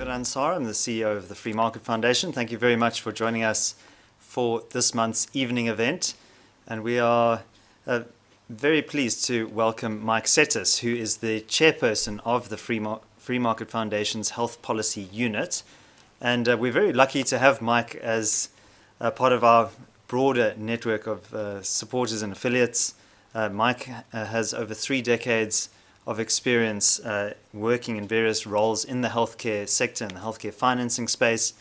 David Ansar. I'm the CEO of the Free Market Foundation. Thank you very much for joining us for this month's evening event. And we are very pleased to welcome Mike Settas, who is the chairperson of the Free Market Foundation's Health Policy Unit. And we're very lucky to have Mike as part of our broader network of supporters and affiliates. Mike has over 3 decades of experience working in various roles in the healthcare sector and the healthcare financing space.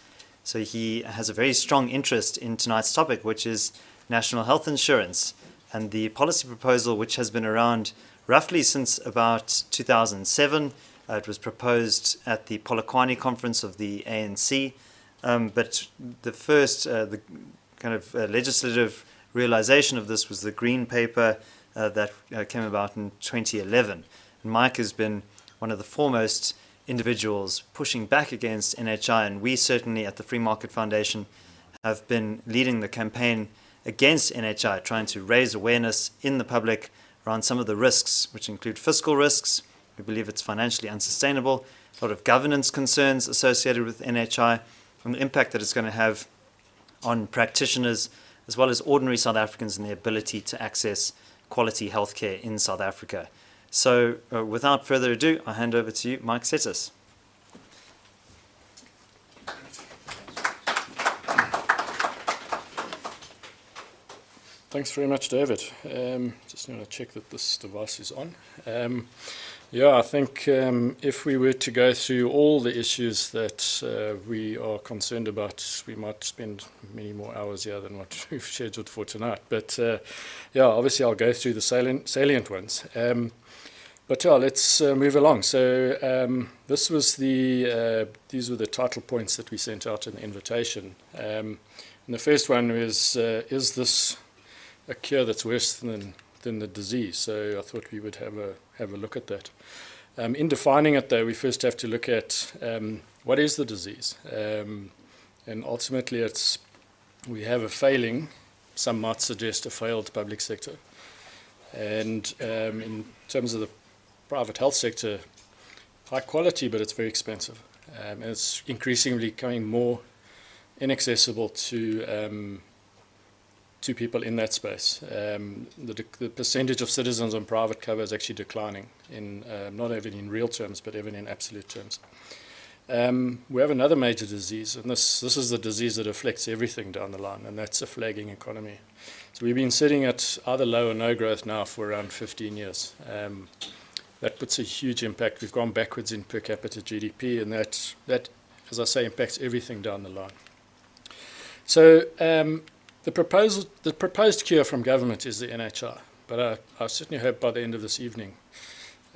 So he has a very strong interest in tonight's topic, which is national health insurance and the policy proposal, which has been around roughly since about 2007. It was proposed at the Polokwane conference of the ANC, but the first legislative realization of this was the Green Paper that came about in 2011. And Mike has been one of the foremost individuals pushing back against NHI, and we certainly at the Free Market Foundation have been leading the campaign against NHI, trying to raise awareness in the public around some of the risks, which include fiscal risks. We believe it's financially unsustainable, a lot of governance concerns associated with NHI, and the impact that it's going to have on practitioners as well as ordinary South Africans and their ability to access quality healthcare in South Africa. So without further ado, I hand over to you, Mike Settas. Thanks very much, David. Just want to check that this device is on. I think if we were to go through all the issues that we are concerned about, we might spend many more hours here than what we've scheduled for tonight. But obviously I'll go through the salient ones. Let's move along. So these were the title points that we sent out in the invitation. And the first one was, is this a cure that's worse than the disease? So I thought we would have a look at that. In defining it, though, we first have to look at what is the disease. And ultimately, we have a failing, some might suggest a failed public sector. And in terms of the private health sector, high quality, but it's very expensive. And it's increasingly becoming more inaccessible to people in that space. The percentage of citizens on private cover is actually declining, in not even in real terms, but even in absolute terms. We have another major disease, and this is the disease that afflicts everything down the line, and that's a flagging economy. So we've been sitting at either low or no growth now for around 15 years. That puts a huge impact. We've gone backwards in per capita GDP, and that, as I say, impacts everything down the line. So the proposed cure from government is the NHI, but I certainly hope by the end of this evening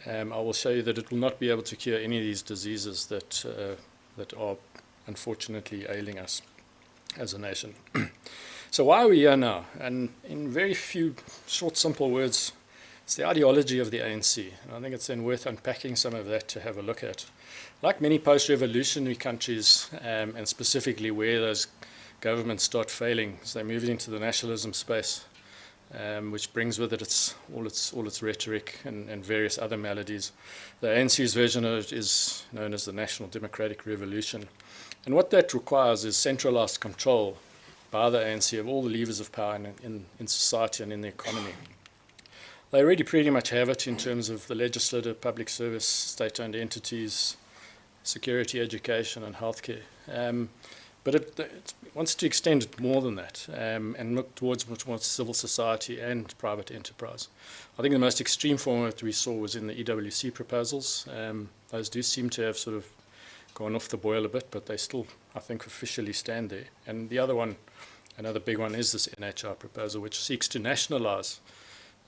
I will show you that it will not be able to cure any of these diseases that are unfortunately ailing us as a nation. So why are we here now? And in very few short, simple words, it's the ideology of the ANC, and I think it's then worth unpacking some of that to have a look at. Like many post-revolutionary countries, and specifically where those governments start failing, so they move into the nationalism space, which brings with it all its rhetoric and various other maladies. The ANC's version of it is known as the National Democratic Revolution. And what that requires is centralized control by the ANC of all the levers of power in society and in the economy. They already pretty much have it in terms of the legislative, public service, state-owned entities, security, education, and healthcare. But it wants to extend it more than that and look towards much more civil society and private enterprise. I think the most extreme form that we saw was in the EWC proposals. Those do seem to have sort of gone off the boil a bit, but they still, I think, officially stand there. And the other one, another big one, is this NHI proposal, which seeks to nationalize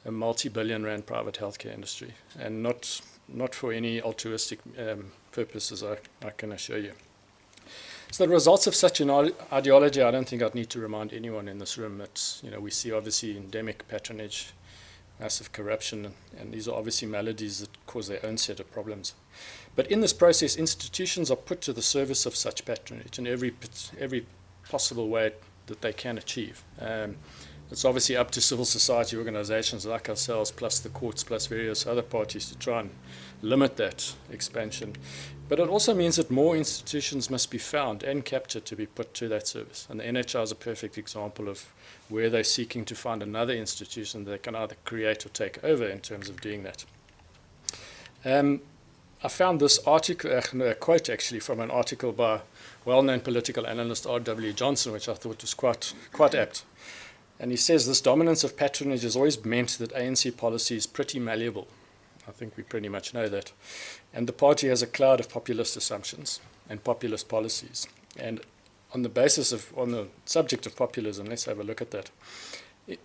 a multi-billion rand private healthcare industry, and not for any altruistic purposes, I can assure you. So the results of such an ideology, I don't think I'd need to remind anyone in this room that we see obviously endemic patronage, massive corruption, and these are obviously maladies that cause their own set of problems. But in this process, institutions are put to the service of such patronage in every possible way that they can achieve. It's obviously up to civil society organizations like ourselves, plus the courts, plus various other parties to try and limit that expansion. But it also means that more institutions must be found and captured to be put to that service. And the NHR is a perfect example of where they're seeking to find another institution that they can either create or take over in terms of doing that. I found this article, a quote actually, from an article by well-known political analyst R.W. Johnson, which I thought was quite apt. And he says this dominance of patronage has always meant that ANC policy is pretty malleable. I think we pretty much know that. And the party has a cloud of populist assumptions and populist policies. And on the subject of populism, let's have a look at that.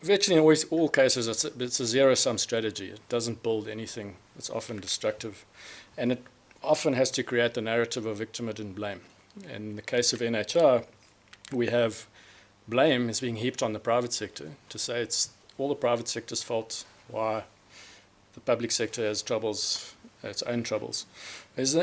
Virtually in all cases, it's a zero-sum strategy. It doesn't build anything. It's often destructive. And it often has to create the narrative of victimhood and blame. And in the case of NHR, we have blame is being heaped on the private sector to say it's all the private sector's fault why the public sector has troubles, its own troubles.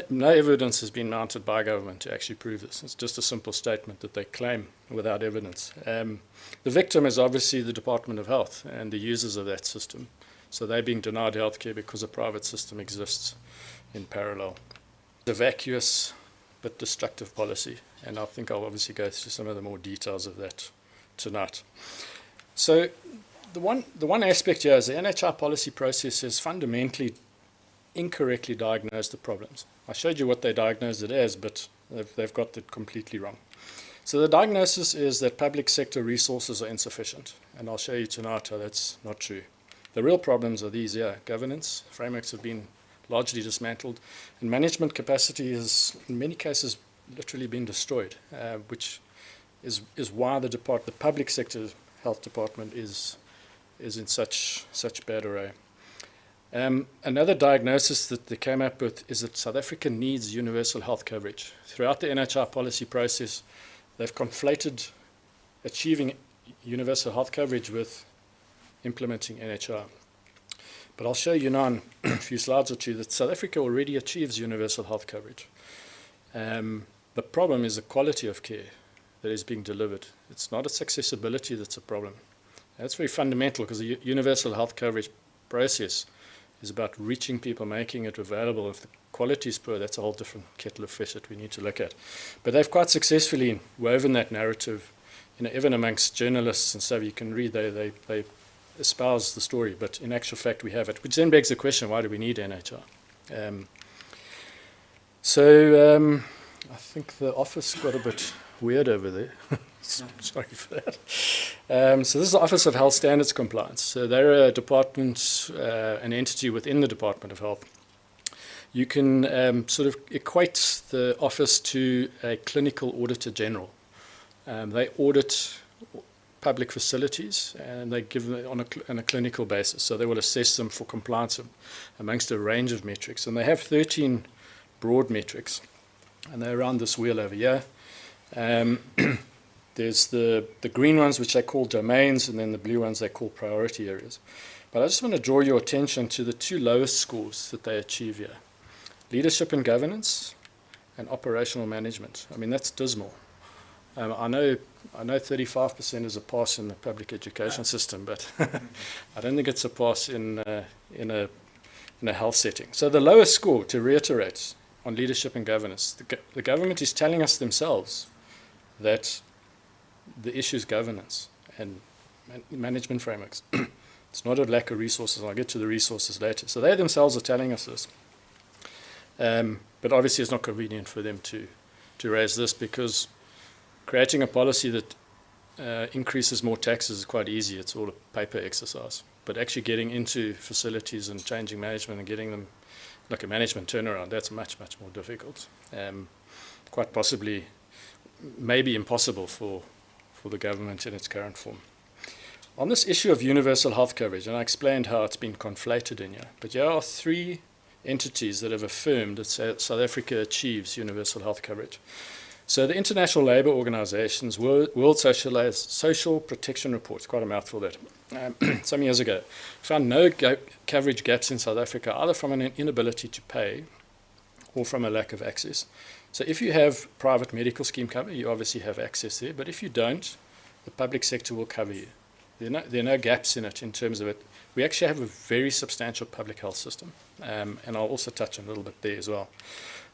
No evidence has been mounted by government to actually prove this. It's just a simple statement that they claim without evidence. The victim is obviously the Department of Health and the users of that system. So they're being denied healthcare because a private system exists in parallel. The vacuous but destructive policy, and I think I'll obviously go through some of the more details of that tonight. So the one aspect here is the NHR policy process has fundamentally incorrectly diagnosed the problems. I showed you what they diagnosed it as, but they've got it completely wrong. So the diagnosis is that public sector resources are insufficient, and I'll show you tonight how that's not true. The real problems are these here. Governance frameworks have been largely dismantled, and management capacity has, in many cases, literally been destroyed, which is why the public sector health department is in such bad array. Another diagnosis that they came up with is that South Africa needs universal health coverage. Throughout the NHR policy process, they've conflated achieving universal health coverage with implementing NHR. But I'll show you now in a few slides or two that South Africa already achieves universal health coverage. The problem is the quality of care that is being delivered. It's not its accessibility that's a problem. And that's very fundamental because the universal health coverage process is about reaching people, making it available. If the quality is poor, that's a whole different kettle of fish that we need to look at. But they've quite successfully woven that narrative, even amongst journalists and stuff. You can read, they espouse the story, but in actual fact we have it, which then begs the question, why do we need NHR? I think the office got a bit weird over there. Sorry for that. So this is the Office of Health Standards Compliance. So they're a department, an entity within the Department of Health. You can sort of equate the office to a clinical auditor general. They audit public facilities, and they give them on a clinical basis. So they will assess them for compliance amongst a range of metrics. And they have 13 broad metrics, and they're around this wheel over here. There's the green ones, which they call domains, and then the blue ones they call priority areas. But I just want to draw your attention to the two lowest scores that they achieve here. Leadership and governance and operational management. I mean, that's dismal. I know 35% is a pass in the public education system, but I don't think it's a pass in a health setting. So the lowest score, to reiterate, on leadership and governance, the government is telling us themselves that the issue is governance and management frameworks. It's not a lack of resources. I'll get to the resources later. So they themselves are telling us this. But obviously it's not convenient for them to raise this, because creating a policy that increases more taxes is quite easy. It's all a paper exercise. But actually getting into facilities and changing management and getting them like a management turnaround, that's much, much more difficult. Quite possibly, maybe impossible for the government in its current form. On this issue of universal health coverage, and I explained how it's been conflated in here, but here are three entities that have affirmed that South Africa achieves universal health coverage. So the International Labour Organization's World Social Protection Report, quite a mouthful that, some years ago, found no coverage gaps in South Africa, either from an inability to pay or from a lack of access. So if you have private medical scheme cover, you obviously have access there, but if you don't, the public sector will cover you. there are no gaps in it in terms of it. We actually have a very substantial public health system, and I'll also touch on a little bit there as well.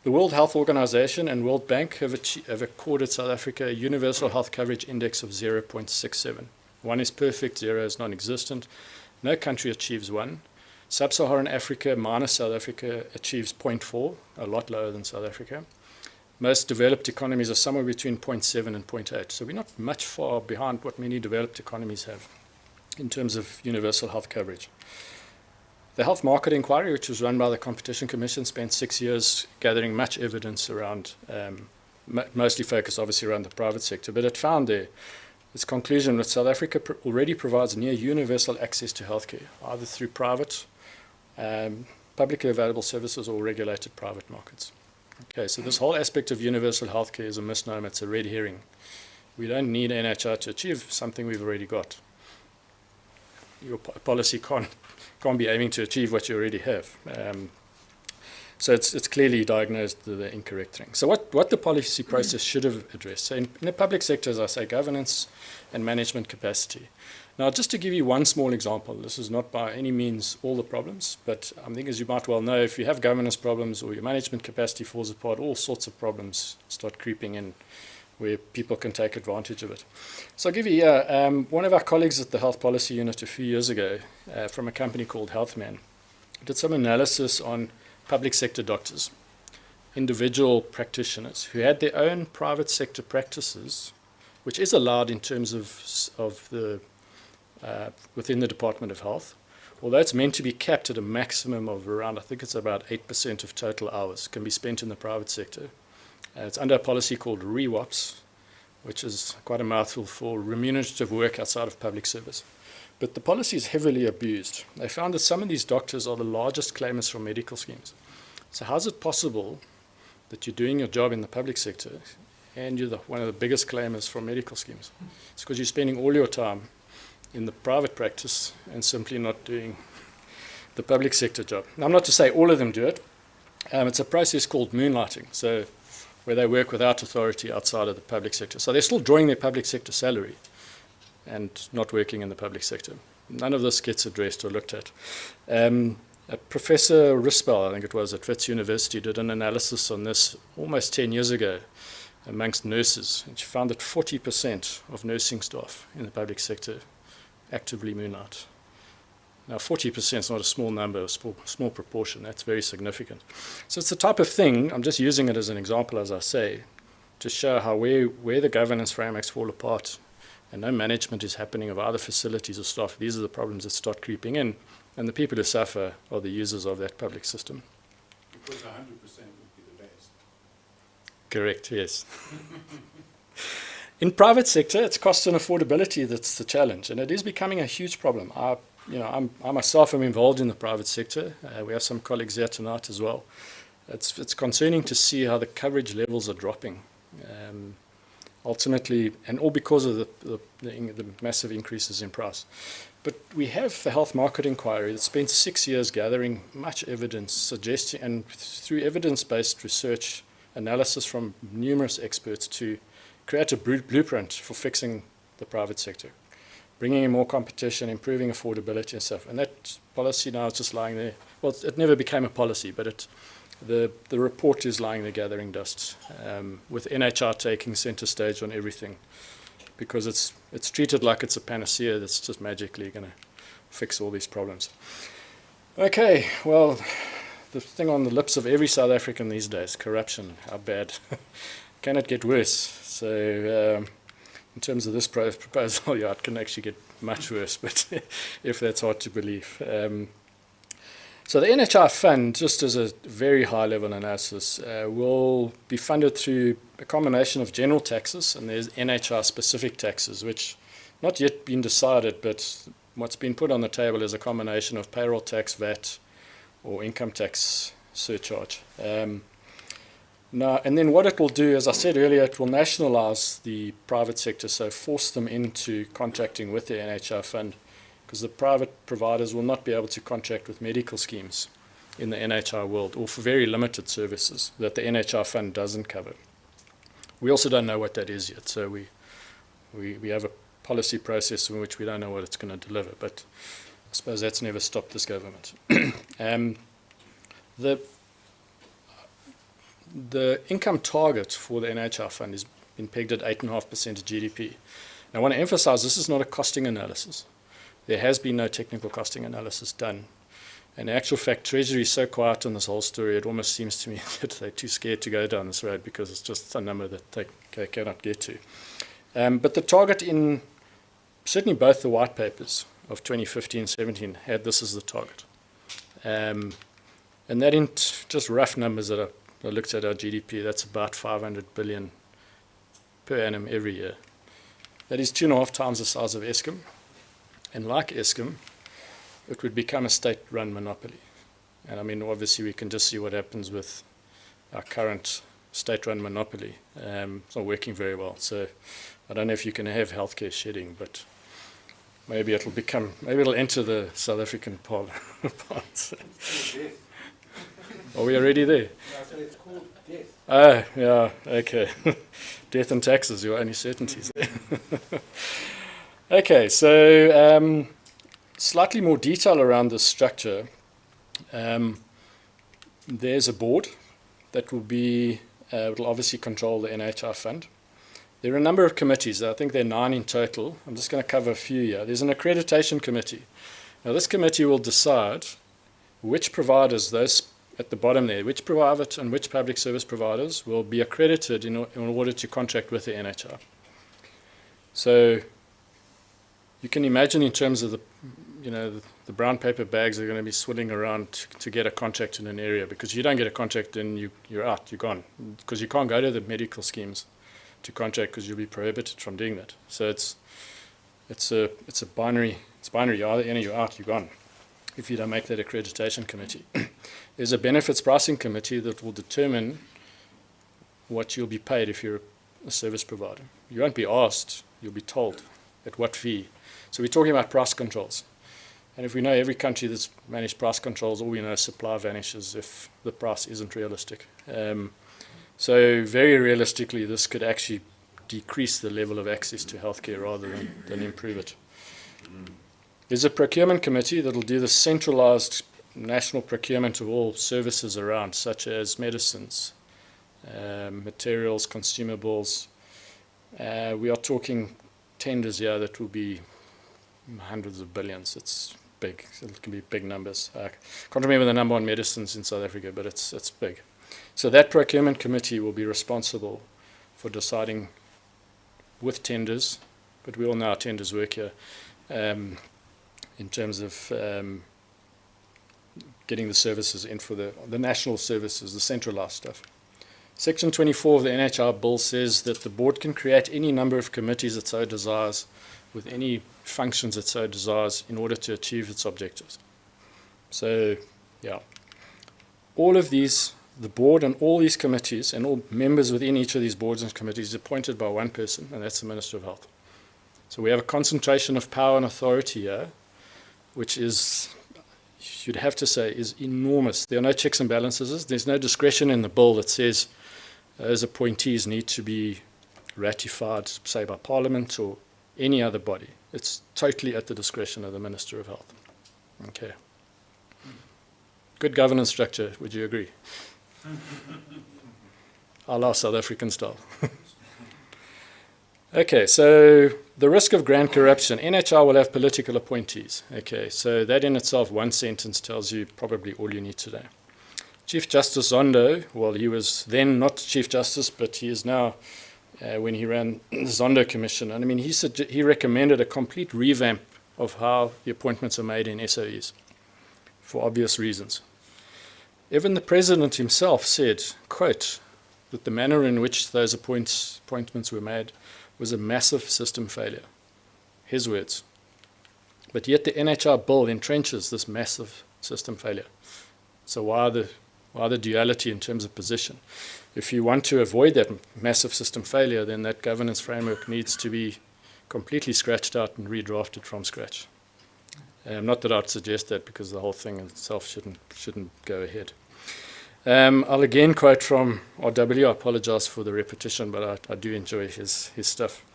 The World Health Organization and World Bank have accorded South Africa a universal health coverage index of 0.67. 1 is perfect, 0 is non-existent. No country achieves 1. Sub-Saharan Africa minus South Africa achieves 0.4, a lot lower than South Africa. Most developed economies are somewhere between 0.7 and 0.8, so we're not much far behind what many developed economies have in terms of universal health coverage. The Health Market Inquiry, which was run by the Competition Commission, spent 6 years gathering much evidence around, mostly focused obviously around the private sector, but it found there its conclusion that South Africa already provides near universal access to healthcare, either through private, publicly available services or regulated private markets. Okay, so this whole aspect of universal healthcare is a misnomer, it's a red herring. We don't need NHI to achieve something we've already got. Your policy can't be aiming to achieve what you already have. So it's clearly diagnosed the incorrect thing. So what the policy process should have addressed. So in the public sector, as I say, governance and management capacity. Now, just to give you one small example, this is not by any means all the problems, but I think as you might well know, if you have governance problems or your management capacity falls apart, all sorts of problems start creeping in where people can take advantage of it. So I'll give you one of our colleagues at the Health Policy Unit a few years ago from a company called Healthman did some analysis on public sector doctors, individual practitioners who had their own private sector practices, which is allowed in terms of the within the Department of Health, although it's meant to be capped at a maximum of around, I think it's about 8% of total hours can be spent in the private sector. It's under a policy called REWAPS, which is quite a mouthful for remunerative work outside of public service. But the policy is heavily abused. They found that some of these doctors are the largest claimants from medical schemes. So how is it possible that you're doing your job in the public sector and you're one of the biggest claimants from medical schemes? It's because you're spending all your time in the private practice and simply not doing the public sector job. Now, I'm not to say all of them do it. It's a process called moonlighting, so where they work without authority outside of the public sector. So they're still drawing their public sector salary and not working in the public sector. None of this gets addressed or looked at. Professor Rispel, I think it was, at Wits University, did an analysis on this almost 10 years ago amongst nurses, and she found that 40% of nursing staff in the public sector actively moonlight. Now, 40% is not a small number, a small proportion. That's very significant. So it's the type of thing, I'm just using it as an example, as I say, to show how where the governance frameworks fall apart and no management is happening of either facilities or staff. These are the problems that start creeping in, and the people who suffer are the users of that public system. Because 100% would be the best. Correct, yes. In private sector, it's cost and affordability that's the challenge, and it is becoming a huge problem. I myself am involved in the private sector. We have some colleagues here tonight as well. It's concerning to see how the coverage levels are dropping, ultimately, and all because of the massive increases in price. But we have the Health Market Inquiry that spent 6 years gathering much evidence, suggesting, and through evidence-based research analysis from numerous experts to create a blueprint for fixing the private sector, bringing in more competition, improving affordability and stuff. And that policy now is just lying there. Well, it never became a policy, but the report is lying there gathering dust, with NHR taking center stage on everything, because it's treated like it's a panacea that's just magically going to fix all these problems. Okay, well, the thing on the lips of every South African these days, corruption, how bad can it get worse? So in terms of this proposal, yeah, it can actually get much worse, but if that's hard to believe. So the NHI fund, just as a very high-level analysis, will be funded through a combination of general taxes, and there's NHI-specific taxes, which not yet been decided, but what's been put on the table is a combination of payroll tax, VAT, or income tax surcharge. Now, and then what it will do, as I said earlier, it will nationalize the private sector, so force them into contracting with the NHI fund, because the private providers will not be able to contract with medical schemes in the NHI world, or for very limited services that the NHI fund doesn't cover. We also don't know what that is yet, so we have a policy process in which we don't know what it's going to deliver. But I suppose that's never stopped this government. The income target for the NHR fund has been pegged at 8.5% of GDP. Now, I want to emphasize this is not a costing analysis. There has been no technical costing analysis done. And in actual fact, Treasury is so quiet on this whole story, it almost seems to me that they're too scared to go down this road because it's just a number that they cannot get to. But the target in certainly both the white papers of 2015-17 had this as the target. And that in just rough numbers that I looked at our GDP, that's about 500 billion per annum every year. That is 2.5 times the size of Eskom. And like Eskom, it would become a state-run monopoly. And I mean, obviously, we can just see what happens with our current state-run monopoly. It's not working very well. So I don't know if you can have healthcare shedding, but maybe it'll enter the South African parts. Are we already there? No, so it's called death. Oh, yeah, okay. Death and taxes, your only certainties. Okay, so slightly more detail around this structure. There's a board that will obviously control the NHR fund. There are a number of committees. I think there are 9 in total. I'm just going to cover a few here. There's an accreditation committee. Now, this committee will decide which providers, those at the bottom there, which private and which public service providers will be accredited in order to contract with the NHR. So you can imagine in terms of the brown paper bags are going to be swirling around to get a contract in an area, because if you don't get a contract, then you're out, you're gone, because you can't go to the medical schemes to contract because you'll be prohibited from doing that. So it's a binary. It's binary. You're either in or you're out. You're gone if you don't make that accreditation committee. There's a benefits pricing committee that will determine what you'll be paid if you're a service provider. You won't be asked. You'll be told at what fee. So we're talking about price controls. And if we know every country that's managed price controls, all we know is supply vanishes if the price isn't realistic. So very realistically, this could actually decrease the level of access to healthcare rather than improve it. There's a procurement committee that will do the centralized national procurement of all services around, such as medicines, materials, consumables. We are talking tenders here that will be hundreds of billions. It's big. It can be big numbers. I can't remember the number on medicines in South Africa, but it's big. So that procurement committee will be responsible for deciding with tenders, but we all know how tenders work here, in terms of getting the services in for the national services, the centralized stuff. Section 24 of the NHR bill says that the board can create any number of committees it so desires with any functions it so desires in order to achieve its objectives. So, yeah. All of these, the board and all these committees and all members within each of these boards and committees is appointed by one person, and that's the Minister of Health. So we have a concentration of power and authority here, which is, you'd have to say, is enormous. There are no checks and balances. There's no discretion in the bill that says those appointees need to be ratified, say, by Parliament or any other body. It's totally at the discretion of the Minister of Health. Okay. Good governance structure, would you agree? A la South African style. Okay, so the risk of grand corruption. NHR will have political appointees. Okay, so that in itself, one sentence tells you probably all you need to know. Chief Justice Zondo, well, he was then not Chief Justice, but he is now, when he ran the Zondo Commission. And I mean, he recommended a complete revamp of how the appointments are made in SOEs, for obvious reasons. Even the President himself said, quote, that the manner in which those appointments were made was a massive system failure. His words. But yet the NHR bill entrenches this massive system failure. So why the duality in terms of position? If you want to avoid that massive system failure, then that governance framework needs to be completely scratched out and redrafted from scratch. Not that I'd suggest that, because the whole thing in itself shouldn't go ahead. I'll again quote from RW. I apologize for the repetition, but I do enjoy his stuff.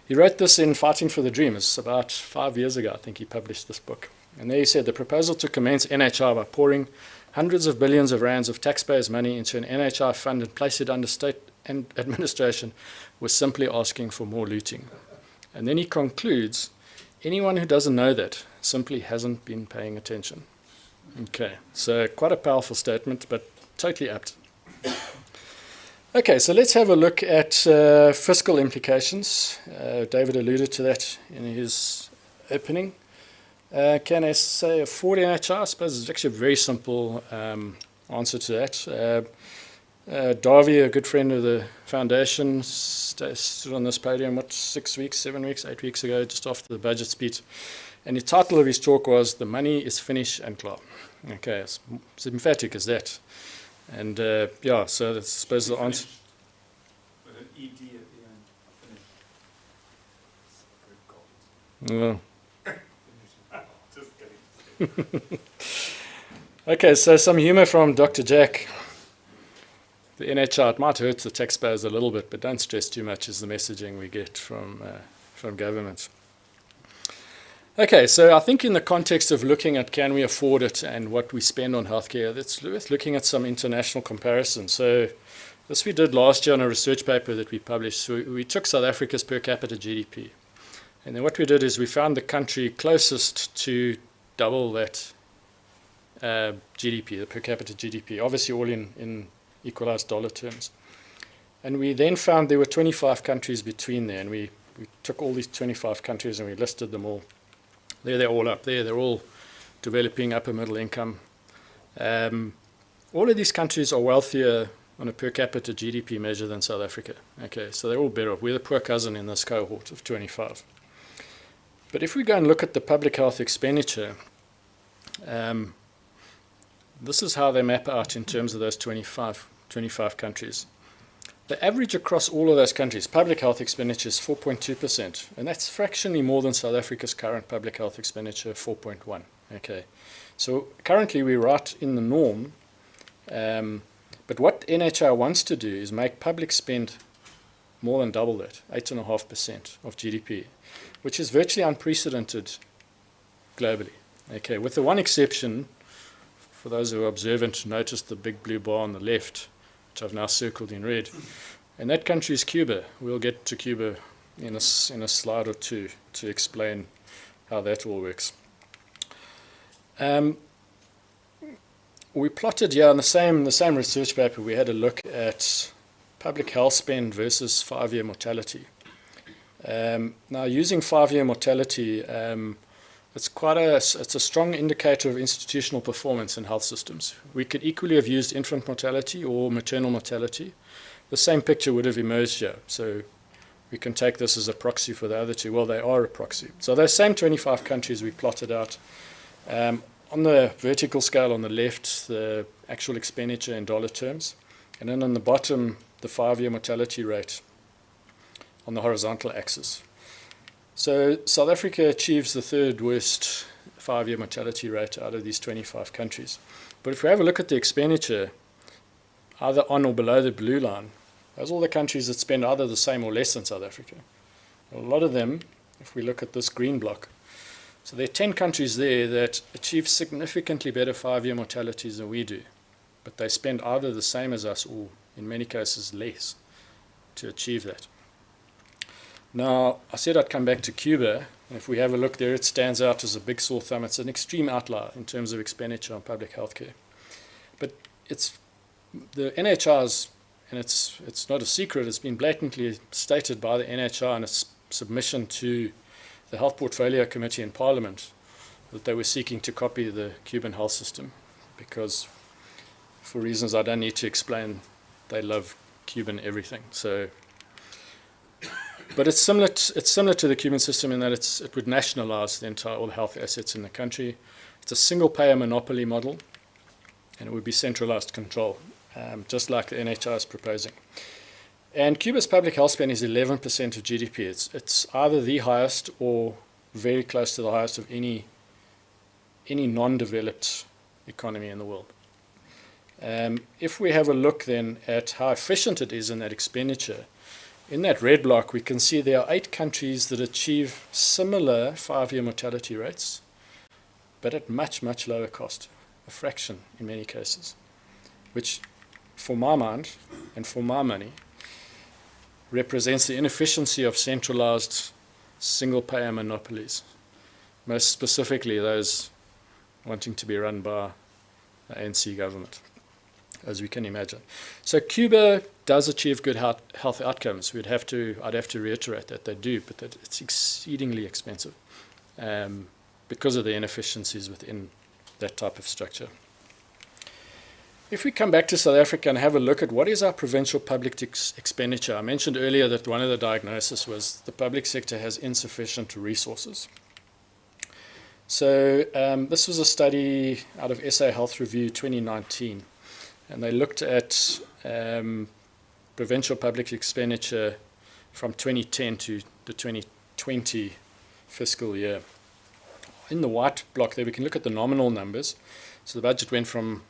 He wrote this in Fighting for the Dream. It's about 5 years ago, I think he published this book. And there he said, the proposal to commence NHI by pouring hundreds of billions of rands of taxpayers' money into an NHI fund and place it under state and administration was simply asking for more looting. And then he concludes, anyone who doesn't know that simply hasn't been paying attention. Okay, so quite a powerful statement, but totally apt. Okay, so let's have a look at fiscal implications. David alluded to that in his opening. Can I say afford NHI? I suppose it's actually a very simple answer to that. Darby, a good friend of the foundation, stood on this podium, 6 weeks, 7 weeks, 8 weeks ago, just after the budget speech. And the title of his talk was, The Money is Finished and Klar. Okay, it's emphatic as that. And yeah, so that's, I suppose, the answer. With an ED at the end. Well. Just kidding. Okay, so some humor from Dr. Jack. The NHI, it might hurt the taxpayers a little bit, but don't stress too much is the messaging we get from government. Okay, so I think in the context of looking at can we afford it and what we spend on healthcare, it's worth looking at some international comparisons. So this we did last year on a research paper that we published. So we took South Africa's per capita GDP. And then what we did is we found the country closest to double that GDP, the per capita GDP, obviously all in equalized dollar terms. And we then found there were 25 countries between there, and we took all these 25 countries and we listed them all. There they're all up there. They're all developing upper middle income. All of these countries are wealthier on a per capita GDP measure than South Africa. Okay, so they're all better off. We're the poor cousin in this cohort of 25. But if we go and look at the public health expenditure, this is how they map out in terms of those 25 countries. The average across all of those countries, public health expenditure is 4.2%, and that's fractionally more than South Africa's current public health expenditure, 4.1%. Okay, so currently we're right in the norm, but what NHI wants to do is make public spend more than double that, 8.5% of GDP, which is virtually unprecedented globally. Okay, with the one exception. For those who are observant, notice the big blue bar on the left, which I've now circled in red. And that country is Cuba. We'll get to Cuba in a slide or two to explain how that all works. We plotted here in the same research paper, we had a look at public health spend versus 5-year mortality. Now, using 5-year mortality, it's a strong indicator of institutional performance in health systems. We could equally have used infant mortality or maternal mortality. The same picture would have emerged here. So we can take this as a proxy for the other two. Well, they are a proxy. So those same 25 countries we plotted out. On the vertical scale on the left, the actual expenditure in dollar terms. And then on the bottom, the 5-year mortality rate on the horizontal axis. So South Africa achieves the third worst 5-year mortality rate out of these 25 countries. But if we have a look at the expenditure, either on or below the blue line, those are all the countries that spend either the same or less than South Africa. A lot of them, if we look at this green block, so there are 10 countries there that achieve significantly better 5-year mortalities than we do. But they spend either the same as us or, in many cases, less to achieve that. Now, I said I'd come back to Cuba. If we have a look there, it stands out as a big sore thumb. It's an extreme outlier in terms of expenditure on public health care. But it's the NHI's, and it's not a secret, it's been blatantly stated by the NHI in its submission to the Health Portfolio Committee in Parliament that they were seeking to copy the Cuban health system because, for reasons I don't need to explain, they love Cuban everything. So. But it's similar to the Cuban system in that it would nationalize all the health assets in the country. It's a single-payer monopoly model, and it would be centralized control, just like the NHI is proposing. And Cuba's public health spend is 11% of GDP. It's either the highest or very close to the highest of any non-developed economy in the world. If we have a look then at how efficient it is in that expenditure, in that red block, we can see there are 8 countries that achieve similar 5-year mortality rates, but at much, much lower cost, a fraction in many cases, which, for my mind and for my money, represents the inefficiency of centralized single-payer monopolies, most specifically those wanting to be run by the ANC government, as we can imagine. So Cuba does achieve good health outcomes. I'd have to reiterate that they do, but that it's exceedingly expensive because of the inefficiencies within that type of structure. If we come back to South Africa and have a look at what is our provincial public expenditure, I mentioned earlier that one of the diagnoses was the public sector has insufficient resources. So this was a study out of SA Health Review 2019, and they looked at provincial public expenditure from 2010 to the 2020 fiscal year. In the white block there, we can look at the nominal numbers. So the budget went from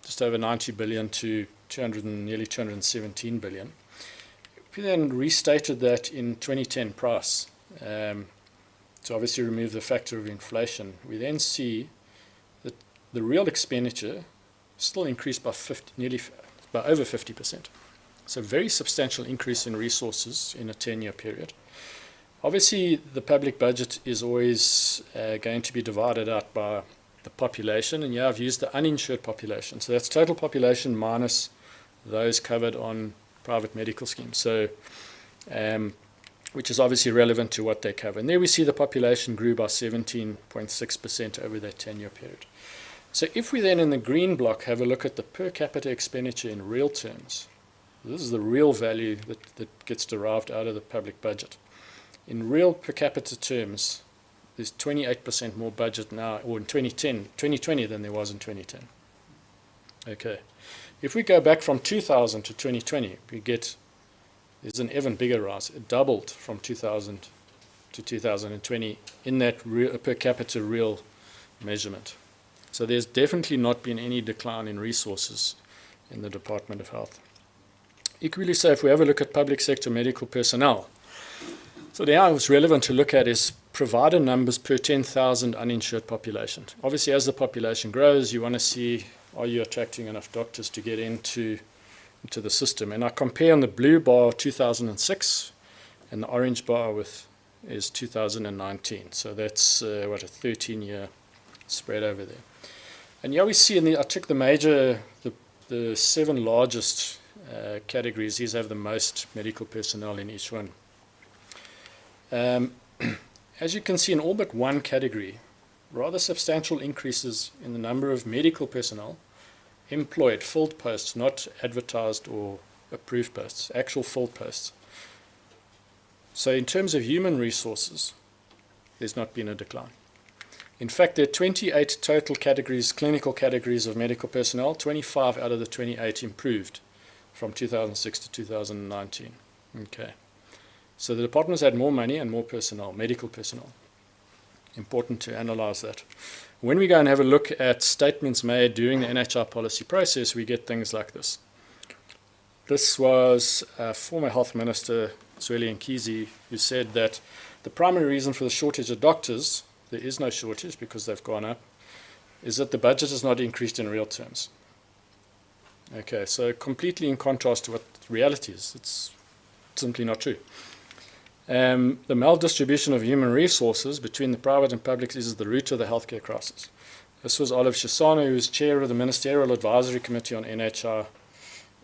just over 90 billion to nearly 217 billion. If we then restated that in 2010 price, to obviously remove the factor of inflation, we then see that the real expenditure still increased by over 50%. So a very substantial increase in resources in a 10-year period. Obviously, the public budget is always going to be divided out by the population, and I've used the uninsured population. So that's total population minus those covered on private medical schemes. So, which is obviously relevant to what they cover. And there we see the population grew by 17.6% over that 10-year period. So if we then in the green block have a look at the per capita expenditure in real terms, this is the real value that gets derived out of the public budget. In real per capita terms, there's 28% more budget now, or in 2020 than there was in 2010. Okay. If we go back from 2000 to 2020, there's an even bigger rise. It doubled from 2000 to 2020 in that per capita real measurement. So there's definitely not been any decline in resources in the Department of Health. Equally so, if we have a look at public sector medical personnel, so now what's relevant to look at is provider numbers per 10,000 uninsured population. Obviously, as the population grows, you want to see, are you attracting enough doctors to get into the system? And I compare on the blue bar 2006, and the orange bar is 2019. So that's, a 13-year spread over there. And here we see, I took the 7 largest categories. These have the most medical personnel in each one. As you can see, in all but one category, rather substantial increases in the number of medical personnel employed, filled posts, not advertised or approved posts, actual filled posts. So in terms of human resources, there's not been a decline. In fact, there are 28 total categories, clinical categories of medical personnel. 25 out of the 28 improved from 2006 to 2019. Okay. So the department's had more money and more personnel, medical personnel. Important to analyze that. When we go and have a look at statements made during the NHI policy process, we get things like this. This was former Health Minister Zweli Nkizi, who said that the primary reason for the shortage of doctors, there is no shortage because they've gone up, is that the budget has not increased in real terms. Okay, so completely in contrast to what reality is. It's simply not true. The maldistribution of human resources between the private and public is the root of the healthcare crisis. This was Olive Shisano, who is chair of the Ministerial Advisory Committee on NHI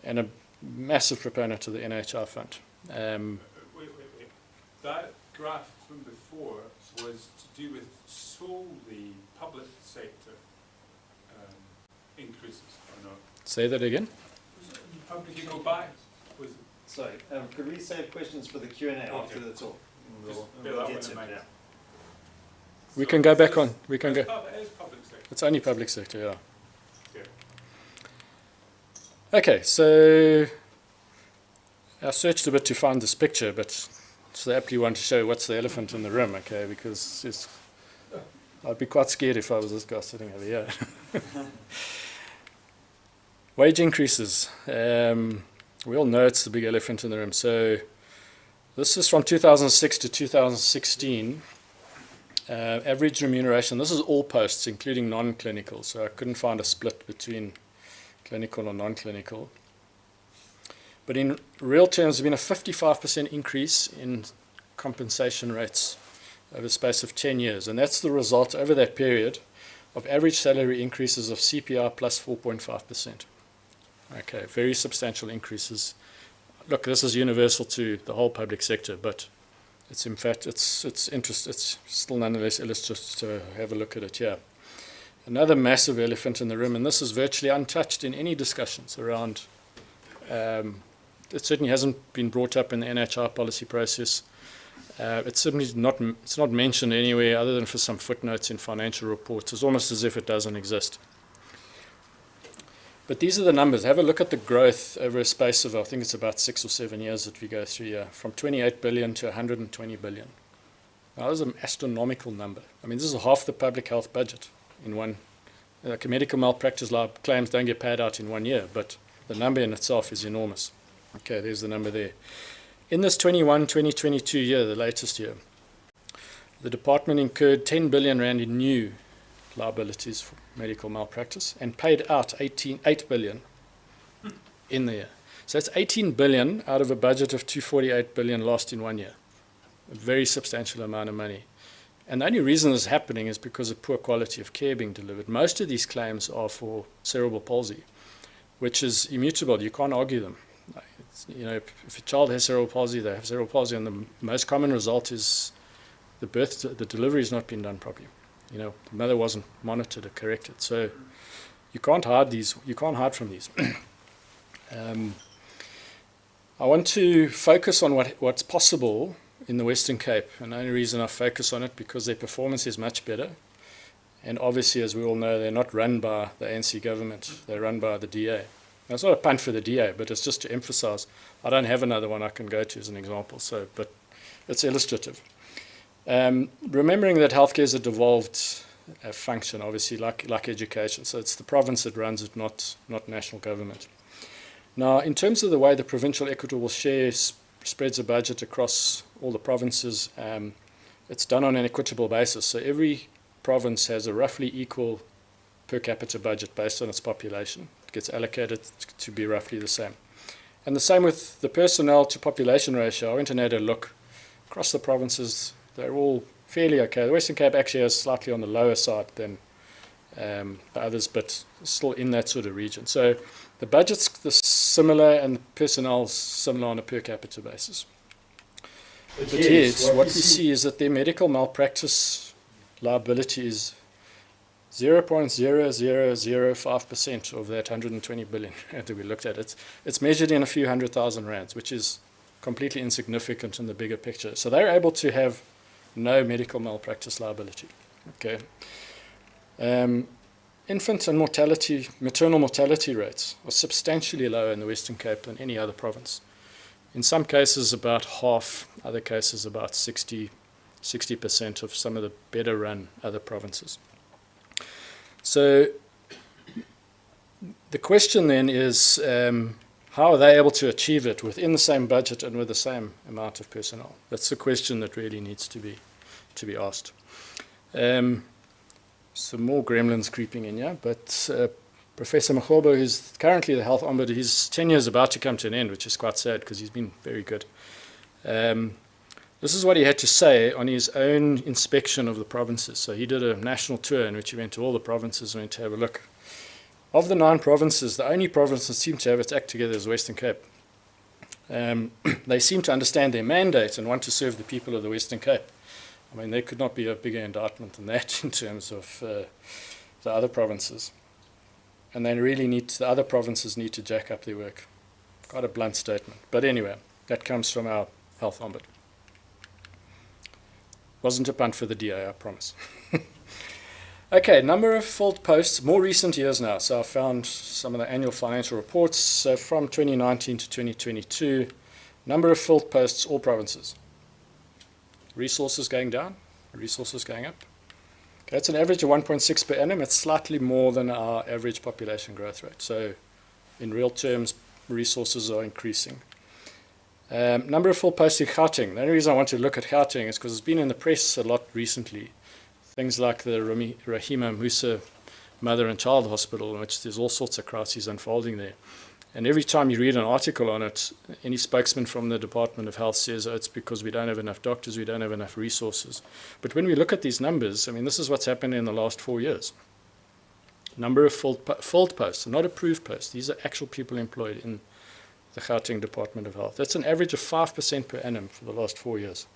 and a massive proponent of the NHI fund. Wait. That graph from before was to do with solely public sector increases, or not? Say that again? Public, you go back. Was it? Sorry, could we save questions for the Q&A after the talk? Just bear that one in mind. We can go back on. We can go. It is public sector. It's only public sector, yeah. Okay. Okay, so I searched a bit to find this picture, but it's the aptly one to show what's the elephant in the room, okay, because I'd be quite scared if I was this guy sitting over here. Wage increases. We all know it's the big elephant in the room. So This is from 2006 to 2016. Average remuneration, this is all posts, including non-clinical, so I couldn't find a split between clinical or non-clinical. But in real terms, there's been a 55% increase in compensation rates over the space of 10 years, and that's the result over that period of average salary increases of CPI plus 4.5%. Okay, very substantial increases. Look, this is universal to the whole public sector, but it's in fact, it's still nonetheless illustrative to have a look at it here. Another massive elephant in the room, and this is virtually untouched in any discussions around, it certainly hasn't been brought up in the NHR policy process. It's certainly it's not mentioned anywhere other than for some footnotes in financial reports. It's almost as if it doesn't exist. But these are the numbers. Have a look at the growth over a space of, I think it's about 6 or 7 years that we go through here, from 28 billion to 120 billion. Now, that's an astronomical number. I mean, this is half the public health budget in one. Like medical malpractice law claims don't get paid out in 1 year, but the number in itself is enormous. Okay, there's the number there. In this 2022 year, the latest year, the department incurred 10 billion rand in new liabilities for medical malpractice and paid out 8 billion in the year. So that's 18 billion out of a budget of 248 billion lost in 1 year. A very substantial amount of money. And the only reason this is happening is because of poor quality of care being delivered. Most of these claims are for cerebral palsy, which is immutable. You can't argue them. You know, if a child has cerebral palsy, they have cerebral palsy, and the most common result is the delivery has not been done properly. You know, the mother wasn't monitored or corrected. So you can't hide these. You can't hide from these. I want to focus on what's possible in the Western Cape, and the only reason I focus on it because their performance is much better. And obviously, as we all know, they're not run by the ANC government. They're run by the DA. Now, it's not a punt for the DA, but it's just to emphasize. I don't have another one I can go to as an example, but it's illustrative. Remembering that healthcare is a devolved function, obviously, like education. So it's the province that runs it, not national government. Now, in terms of the way the provincial equitable share spreads a budget across all the provinces, it's done on an equitable basis. So every province has a roughly equal per capita budget based on its population. It gets allocated to be roughly the same. And the same with the personnel to population ratio. I went and had a look across the provinces. They're all fairly okay. The Western Cape actually is slightly on the lower side than the others, but still in that sort of region. So the budget's similar and the personnel's similar on a per capita basis. But yes, what we see is that their medical malpractice liability is 0.0005% of that 120 billion that we looked at. It's measured in a few 100,000 rands, which is completely insignificant in the bigger picture. So they're able to have no medical malpractice liability. Okay. Infant and maternal mortality rates are substantially lower in the Western Cape than any other province. In some cases about half, other cases about 60% of some of the better run other provinces. So the question then is, how are they able to achieve it within the same budget and with the same amount of personnel? That's the question that really needs to be asked. Some more gremlins creeping in here, but Professor Makgobo, who's currently the health ombudsman, his tenure is about to come to an end, which is quite sad because he's been very good. This is what he had to say on his own inspection of the provinces. So he did a national tour in which he went to all the provinces and went to have a look. Of the 9 provinces, the only province that seemed to have its act together is Western Cape. They seem to understand their mandate and want to serve the people of the Western Cape. I mean, there could not be a bigger indictment than that in terms of the other provinces. And the other provinces need to jack up their work. Quite a blunt statement. But anyway, that comes from our health ombudsman. Wasn't a punt for the DA, I promise. Okay, number of filled posts, more recent years now. So I found some of the annual financial reports. So from 2019 to 2022, number of filled posts, all provinces. Resources going down, resources going up. Okay, it's an average of 1.6 per annum. It's slightly more than our average population growth rate. So in real terms, resources are increasing. Number of full posts in Gauteng. The only reason I want to look at Gauteng is because it's been in the press a lot recently. Things like the Rahima Musa Mother and Child Hospital, in which there's all sorts of crises unfolding there. And every time you read an article on it, any spokesman from the Department of Health says, oh, it's because we don't have enough doctors, we don't have enough resources. But when we look at these numbers, I mean, this is what's happened in the last 4 years. Number of filled posts, not approved posts. These are actual people employed in the Gauteng Department of Health. That's an average of 5% per annum for the last 4 years.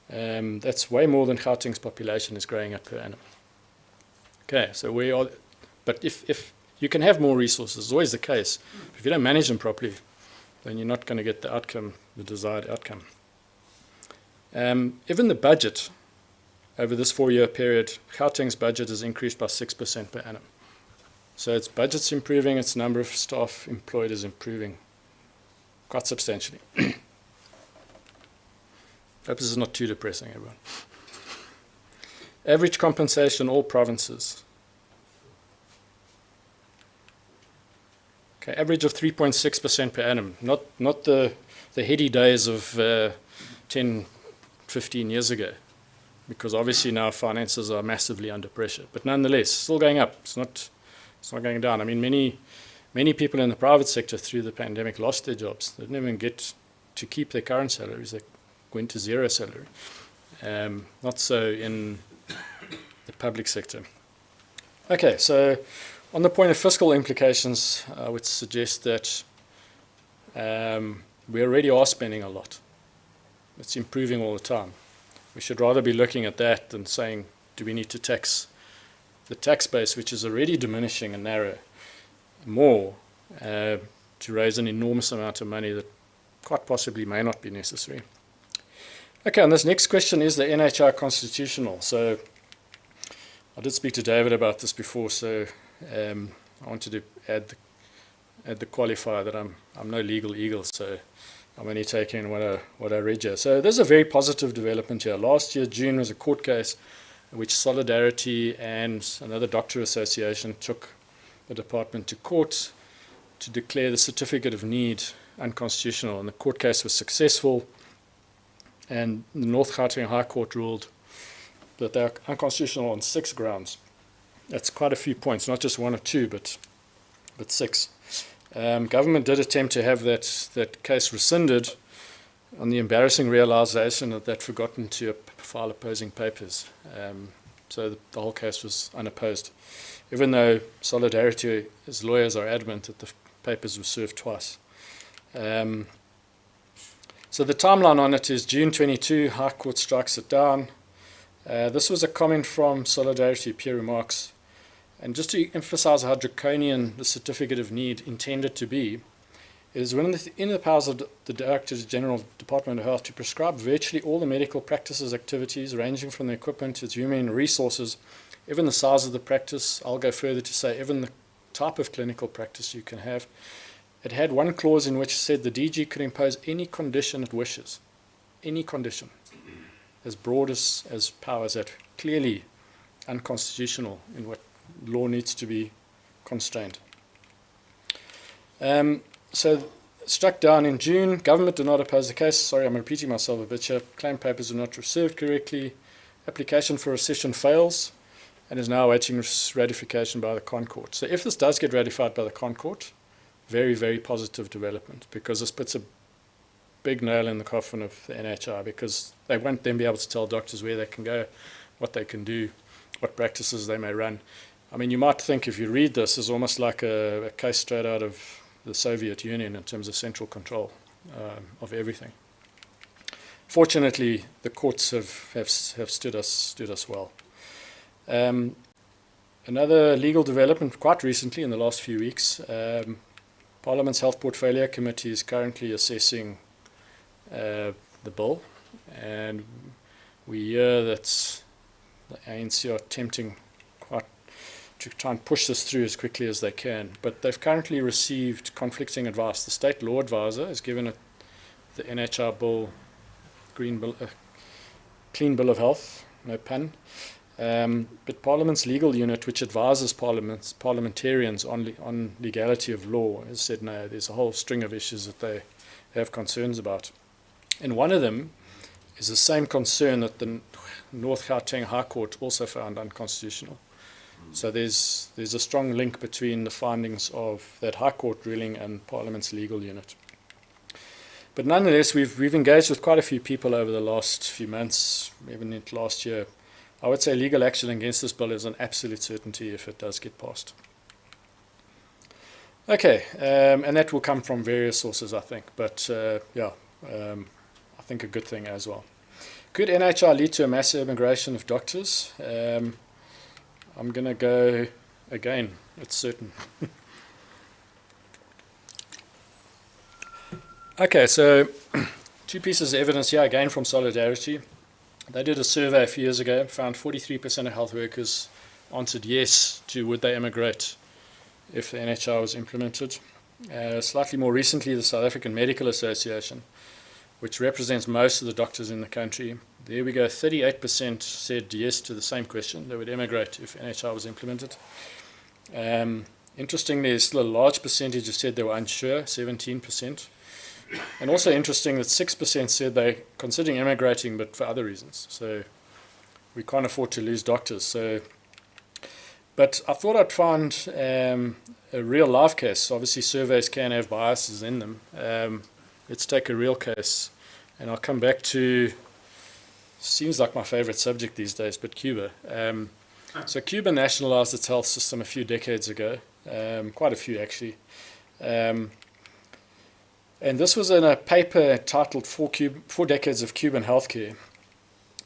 That's way more than Gauteng's population is growing at per annum. Okay, so we are, but if you can have more resources, it's always the case. If you don't manage them properly, then you're not going to get the outcome, the desired outcome. Even the budget over this 4-year period, Gauteng's budget has increased by 6% per annum. So its budget's improving, its number of staff employed is improving quite substantially. Hope this is not too depressing, everyone. Average compensation, all provinces. Okay, average of 3.6% per annum. Not the heady days of 10, 15 years ago, because obviously now finances are massively under pressure. But nonetheless, still going up. It's not going down. I mean, many people in the private sector through the pandemic lost their jobs. They didn't even get to keep their current salaries. They went to zero salary. Not so in the public sector. Okay, so on the point of fiscal implications, I would suggest that we already are spending a lot. It's improving all the time. We should rather be looking at that than saying, do we need to tax the tax base, which is already diminishing and narrow, more to raise an enormous amount of money that quite possibly may not be necessary. Okay, and this next question, is the NHI constitutional? So I did speak to David about this before, so I wanted to add the qualifier that I'm no legal eagle, so I'm only taking what I read here. So there's a very positive development here. Last year, June, was a court case in which Solidarity and another doctor association took the department to court to declare the certificate of need unconstitutional, and the court case was successful, and the North Gauteng High Court ruled that they are unconstitutional on 6 grounds. That's quite a few points, not just 1 or 2, but 6. Government did attempt to have that case rescinded on the embarrassing realization that they'd forgotten to file opposing papers. So the whole case was unopposed, even though Solidarity's lawyers are adamant that the papers were served twice. So the timeline on it is June 22, High Court strikes it down. This was a comment from Solidarity, peer remarks. And just to emphasize how draconian the certificate of need intended to be, it is in the powers of the Director General of the Department of Health to prescribe virtually all the medical practices activities, ranging from the equipment to its human resources, even the size of the practice. I'll go further to say even the type of clinical practice you can have. It had one clause in which said the DG could impose any condition it wishes, any condition, as broad as powers that clearly unconstitutional in what law needs to be constrained. So struck down in June. Government did not oppose the case. Sorry, I'm repeating myself a bit here. Claim papers were not received correctly. Application for rescission fails and is now awaiting ratification by the Con Court. So if this does get ratified by the Con Court, very, very positive development, because this puts a big nail in the coffin of the NHI, because they won't then be able to tell doctors where they can go, what they can do, what practices they may run. I mean, you might think if you read this as almost like a case straight out of the Soviet Union in terms of central control of everything. Fortunately, the courts have stood us well. Another legal development quite recently in the last few weeks, Parliament's Health Portfolio Committee is currently assessing the bill, and we hear that the ANC are attempting quite to try and push this through as quickly as they can. But they've currently received conflicting advice. The State Law Advisor has given it the NHI bill, clean bill of health, no pun. But Parliament's legal unit, which advises parliamentarians on legality of law, has said no, there's a whole string of issues that they have concerns about. And one of them is the same concern that the North Gauteng High Court also found unconstitutional. So there's a strong link between the findings of that High Court ruling and Parliament's legal unit. But nonetheless, we've engaged with quite a few people over the last few months, even in last year. I would say legal action against this bill is an absolute certainty if it does get passed. Okay, and that will come from various sources, I think. But I think a good thing as well. Could NHI lead to a massive immigration of doctors? I'm going to go again, it's certain. Okay, so two pieces of evidence here, again from Solidarity. They did a survey a few years ago, found 43% of health workers answered yes to would they immigrate if the NHI was implemented. Slightly more recently, the South African Medical Association, which represents most of the doctors in the country, there we go, 38% said yes to the same question, they would emigrate if NHI was implemented. Interestingly, there's still a large percentage who said they were unsure, 17%. And also interesting that 6% said they're considering emigrating, but for other reasons. So we can't afford to lose doctors. But I thought I'd find a real life case. Obviously, surveys can have biases in them. Let's take a real case. And I'll come back to, seems like my favorite subject these days, but Cuba. So Cuba nationalized its health system a few decades ago, quite a few actually. And this was in a paper titled Four Decades of Cuban Healthcare.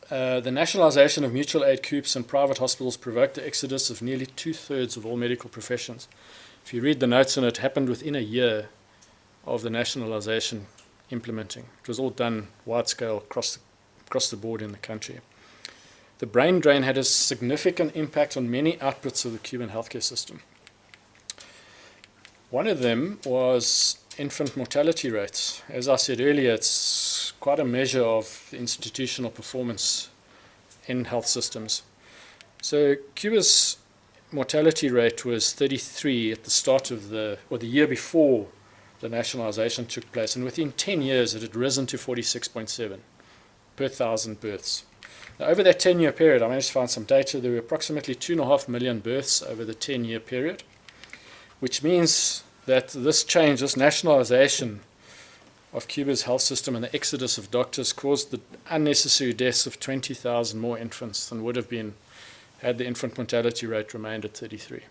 The nationalization of mutual aid coups and private hospitals provoked the exodus of nearly 2/3 of all medical professions. If you read the notes on it, happened within a year of the nationalization implementing. It was all done wide scale across the board in the country. The brain drain had a significant impact on many outputs of the Cuban healthcare system. One of them was infant mortality rates. As I said earlier, it's quite a measure of institutional performance in health systems. So Cuba's mortality rate was 33 at the start of the year before the nationalization took place, and within 10 years it had risen to 46.7 per 1,000 births. Now, over that 10-year period, I managed to find some data. There were approximately 2.5 million births over the 10-year period, which means that this change, this nationalization of Cuba's health system and the exodus of doctors caused the unnecessary deaths of 20,000 more infants than would have been had the infant mortality rate remained at 33.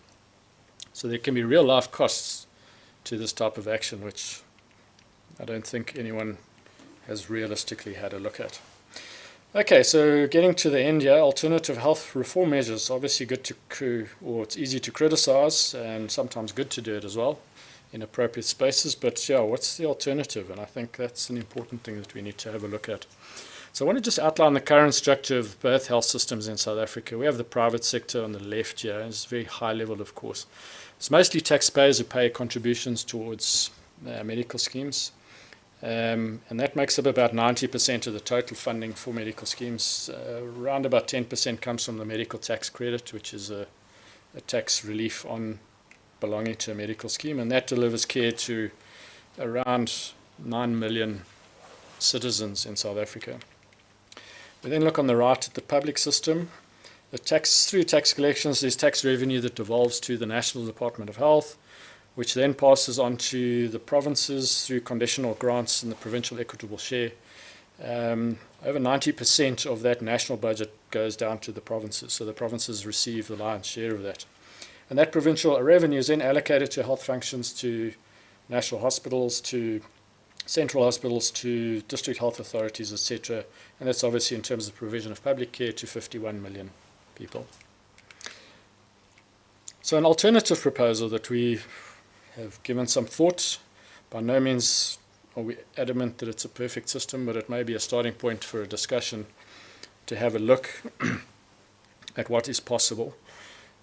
So there can be real life costs to this type of action, which I don't think anyone has realistically had a look at. Okay, so getting to the end here, alternative health reform measures, obviously good to, or it's easy to criticize and sometimes good to do it as well in appropriate spaces, but yeah, what's the alternative? And I think that's an important thing that we need to have a look at. So I want to just outline the current structure of both health systems in South Africa. We have the private sector on the left here, and it's very high level, of course. It's mostly taxpayers who pay contributions towards medical schemes, and that makes up about 90% of the total funding for medical schemes. Around about 10% comes from the medical tax credit, which is a tax relief on belonging to a medical scheme, and that delivers care to around 9 million citizens in South Africa. We then look on the right at the public system. Through tax collections, there's tax revenue that devolves to the National Department of Health, which then passes on to the provinces through conditional grants and the provincial equitable share. Over 90% of that national budget goes down to the provinces, so the provinces receive the lion's share of that. And that provincial revenue is then allocated to health functions, to national hospitals, to central hospitals, to district health authorities, etc. And that's obviously in terms of provision of public care to 51 million people. So an alternative proposal that we have given some thought, by no means are we adamant that it's a perfect system, but it may be a starting point for a discussion to have a look at what is possible.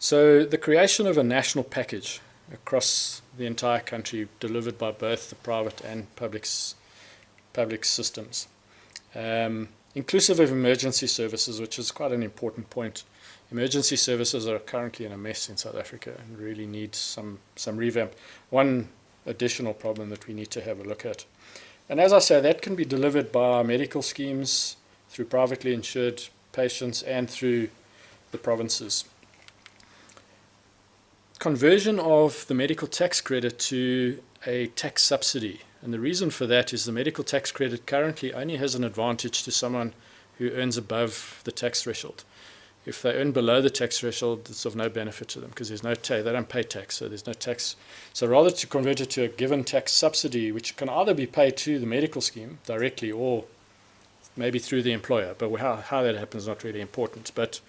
So the creation of a national package across the entire country, delivered by both the private and public systems, inclusive of emergency services, which is quite an important point. Emergency services are currently in a mess in South Africa and really need some revamp. One additional problem that we need to have a look at. And as I say, that can be delivered by medical schemes, through privately insured patients, and through the provinces. Conversion of the medical tax credit to a tax subsidy. And the reason for that is the medical tax credit currently only has an advantage to someone who earns above the tax threshold. If they earn below the tax threshold, it's of no benefit to them because there's no tax. They don't pay tax, so there's no tax. So rather to convert it to a given tax subsidy, which can either be paid to the medical scheme directly or maybe through the employer. But how that happens is not really important. But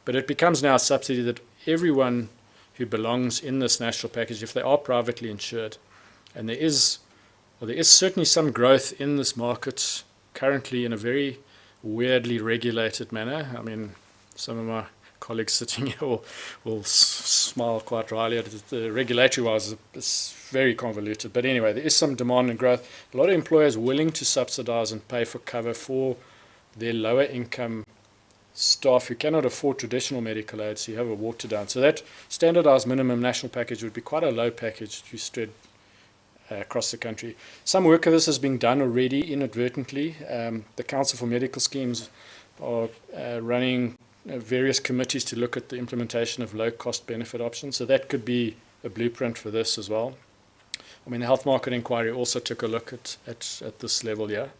it becomes now a subsidy that everyone who belongs in this national package, if they are privately insured, and there is certainly some growth in this market currently in a very weirdly regulated manner. I mean, some of my colleagues sitting here will smile quite wryly at it. The regulatory-wise, it's very convoluted. But anyway, there is some demand and growth. A lot of employers willing to subsidize and pay for cover for their lower income staff who cannot afford traditional medical aids, who have a watered down. So that standardized minimum national package would be quite a low package to spread across the country. Some work of this is being done already inadvertently. The Council for Medical Schemes are running various committees to look at the implementation of low-cost benefit options. So that could be a blueprint for this as well. I mean, the Health Market Inquiry also took a look at this level here.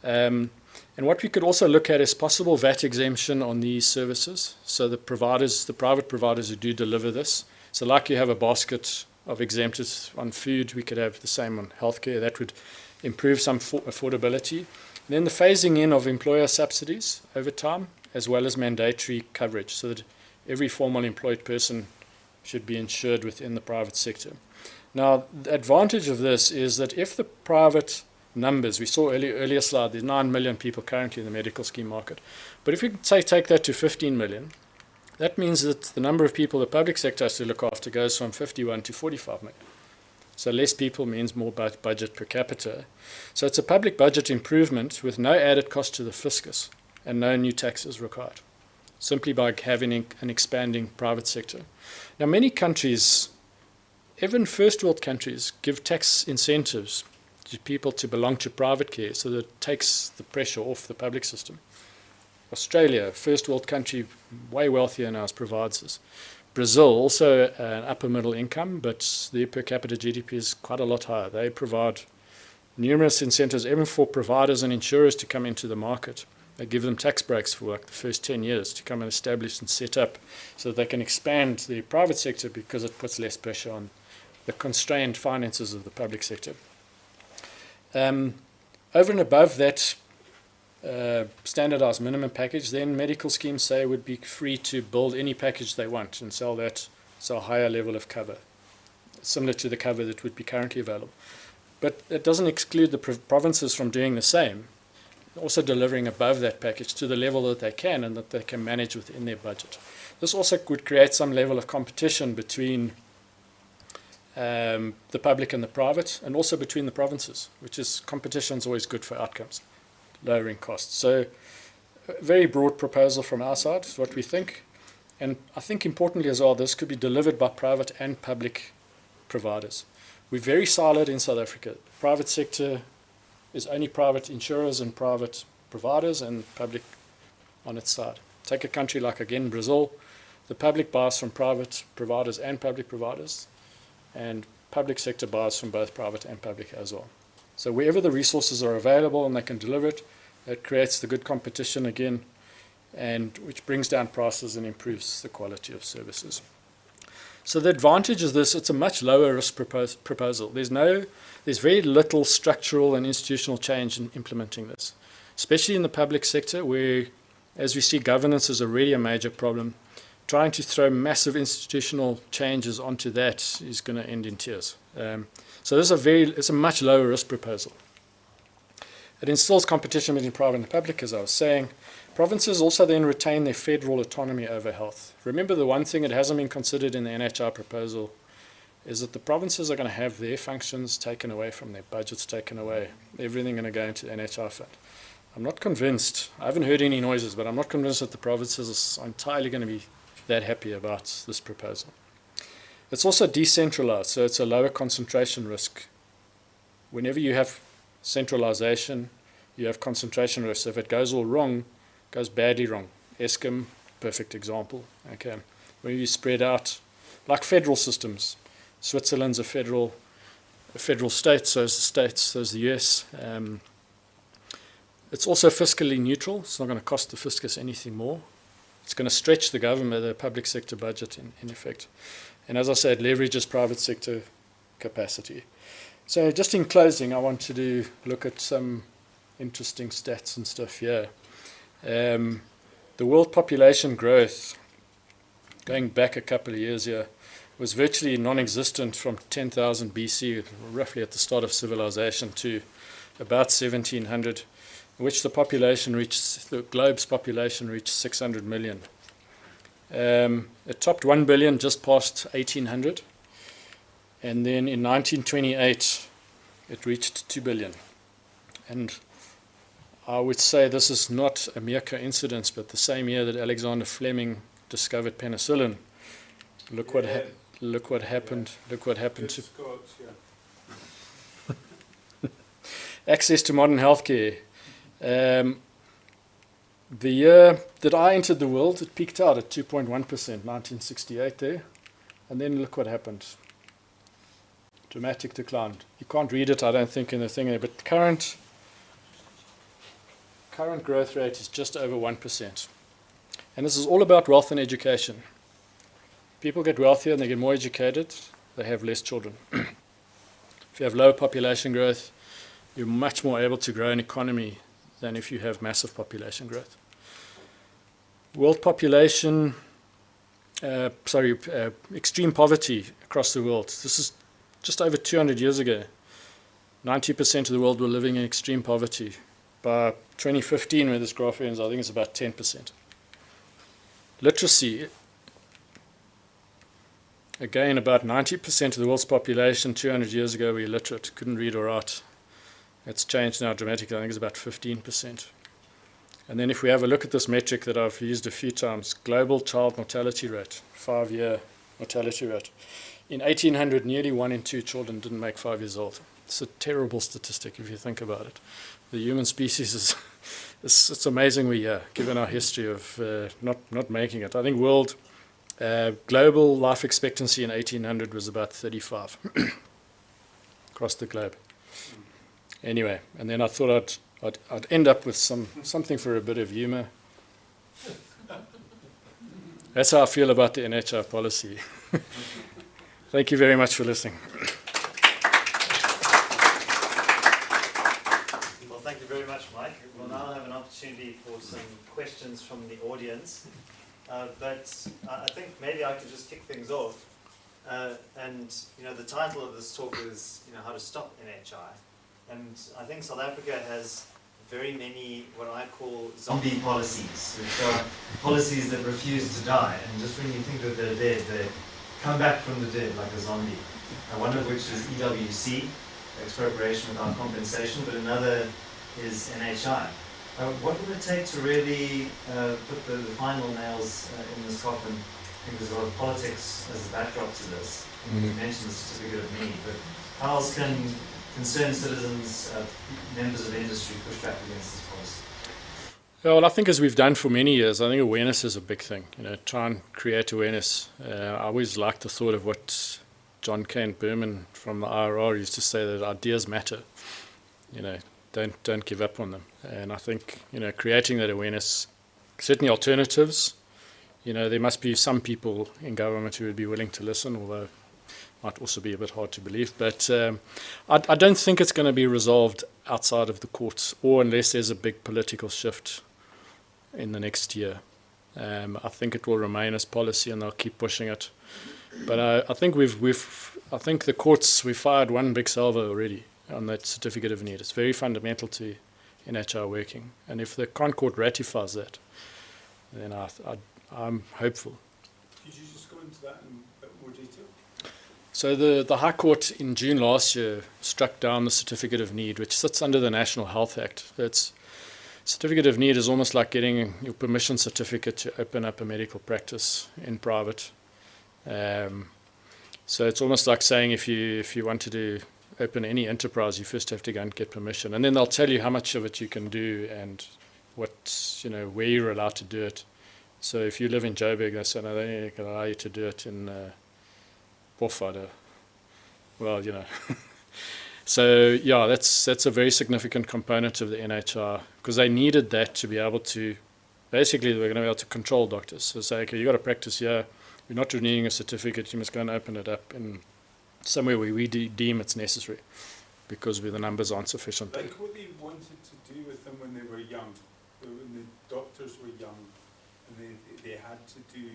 And what we could also look at is possible VAT exemption on these services. So the private providers who do deliver this. So like you have a basket of exempted on food, we could have the same on healthcare. That would improve some affordability. And then the phasing in of employer subsidies over time, as well as mandatory coverage, so that every formal employed person should be insured within the private sector. Now, the advantage of this is that if the private numbers, we saw earlier slide, there's 9 million people currently in the medical scheme market. But if we take that to 15 million, that means that the number of people the public sector has to look after goes from 51 to 45 million. So less people means more budget per capita. So it's a public budget improvement with no added cost to the fiscus and no new taxes required, simply by having an expanding private sector. Now, many countries, even first world countries, give tax incentives to people to belong to private care so that it takes the pressure off the public system. Australia, first world country, way wealthier than ours, provides this. Brazil, also an upper middle income, but their per capita GDP is quite a lot higher. They provide numerous incentives, even for providers and insurers to come into the market. They give them tax breaks for like the first 10 years to come and establish and set up so that they can expand the private sector because it puts less pressure on the constrained finances of the public sector. Over and above that standardized minimum package, then medical schemes say would be free to build any package they want and sell that, so a higher level of cover, similar to the cover that would be currently available. But it doesn't exclude the provinces from doing the same, also delivering above that package to the level that they can and that they can manage within their budget. This also would create some level of competition between the public and the private, and also between the provinces, which is competition is always good for outcomes, lowering costs. So a very broad proposal from our side is what we think. And I think importantly as well, this could be delivered by private and public providers. We're very siloed in South Africa. Private sector is only private insurers and private providers, and public on its side. Take a country like, again, Brazil. The public buys from private providers and public providers, and public sector buys from both private and public as well. So wherever the resources are available and they can deliver it, that creates the good competition again, and which brings down prices and improves the quality of services. So the advantage is this: it's a much lower risk proposal. There's very little structural and institutional change in implementing this, especially in the public sector where, as we see, governance is already a major problem. Trying to throw massive institutional changes onto that is going to end in tears. So this is it's a much lower risk proposal. It instills competition between private and public, as I was saying. Provinces also then retain their federal autonomy over health. Remember, the one thing that hasn't been considered in the NHI proposal is that the provinces are going to have their functions taken away from their budgets, taken away. Everything going to go into the NHI fund. I'm not convinced. I haven't heard any noises, but I'm not convinced that the provinces are entirely going to be that happy about this proposal. It's also decentralized, so it's a lower concentration risk. Whenever you have centralization, you have concentration risk. So if it goes all wrong, it goes badly wrong. Eskom, perfect example. Okay, when you spread out, like federal systems, Switzerland's a federal state, so is the States, so is the US. It's also fiscally neutral. It's not going to cost the fiscus anything more. It's going to stretch the government, the public sector budget in effect. And as I said, leverages private sector capacity. So just in closing, I want to look at some interesting stats and stuff here. The world population growth, going back a couple of years here, was virtually non-existent from 10,000 BC, roughly at the start of civilization, to about 1700, in which the globe's population reached 600 million. It topped 1 billion just past 1800, and then in 1928 it reached 2 billion. And I would say this is not a mere coincidence, but the same year that Alexander Fleming discovered penicillin. Look what happened. Look what happened to access to modern healthcare. The year that I entered the world, it peaked out at 2.1%, 1968 there, and then look what happened. Dramatic decline. You can't read it, I don't think, in the thing there, but current growth rate is just over 1%. And this is all about wealth and education. People get wealthier and they get more educated, they have less children. If you have low population growth, you're much more able to grow an economy than if you have massive population growth. World population, extreme poverty across the world. This is just over 200 years ago. 90% of the world were living in extreme poverty. By 2015, where this graph ends, I think it's about 10%. Literacy, again, about 90% of the world's population 200 years ago were illiterate, couldn't read or write. It's changed now dramatically. I think it's about 15%. And then if we have a look at this metric that I've used a few times, global child mortality rate, 5-year mortality rate. In 1800, nearly 1 in 2 children didn't make 5 years old. It's a terrible statistic if you think about it. The human species is, it's amazing we're here, given our history of not making it. I think global life expectancy in 1800 was about 35 across the globe. Anyway, and then I thought I'd end up with something for a bit of humor. That's how I feel about the NHI policy. Thank you very much for listening. Well, thank you very much, Mike. We'll now have an opportunity for some questions from the audience. But I think maybe I could just kick things off. And the title of this talk is how to stop NHI. And I think South Africa has very many what I call zombie policies, which are policies that refuse to die. And just when you think that they're dead, they come back from the dead like a zombie. One of which is EWC, expropriation without compensation, but another is NHI. What would it take to really put the final nails in this coffin? I think there's a lot of politics as a backdrop to this. You mentioned the certificate of need, but how else can concerned citizens, members of industry push back against this policy? Well, I think as we've done for many years, I think awareness is a big thing. Try and create awareness. I always liked the thought of what John Kane Berman from the IRR used to say, that ideas matter. Don't give up on them. And I think creating that awareness, certainly alternatives. There must be some people in government who would be willing to listen, although might also be a bit hard to believe. But I don't think it's going to be resolved outside of the courts, or unless there's a big political shift in the next year. I think it will remain as policy, and they'll keep pushing it. But I think I think the courts, we fired one big salvo already on that certificate of need. It's very fundamental to NHI working, and if the Con Court ratifies that, then I'm hopeful. Could you just go into that in a bit more detail? So the High Court in June last year struck down the certificate of need, which sits under the National Health Act. That's certificate of need is almost like getting your permission certificate to open up a medical practice in private. So it's almost like saying if you want to do open any enterprise, you first have to go and get permission, and then they'll tell you how much of it you can do and what, where you're allowed to do it. So if you live in Joburg, they say, no, they can allow you to do it in Pofada. Well, So yeah, that's a very significant component of the NHR, because they needed that to be able to, basically they were going to be able to control doctors. So say, okay, you got to practice here, you're not renewing a certificate, you must go and open it up in somewhere where we deem it's necessary, because the numbers aren't sufficient. Like what they wanted to do with them when they were young, when the doctors were young, and they had to do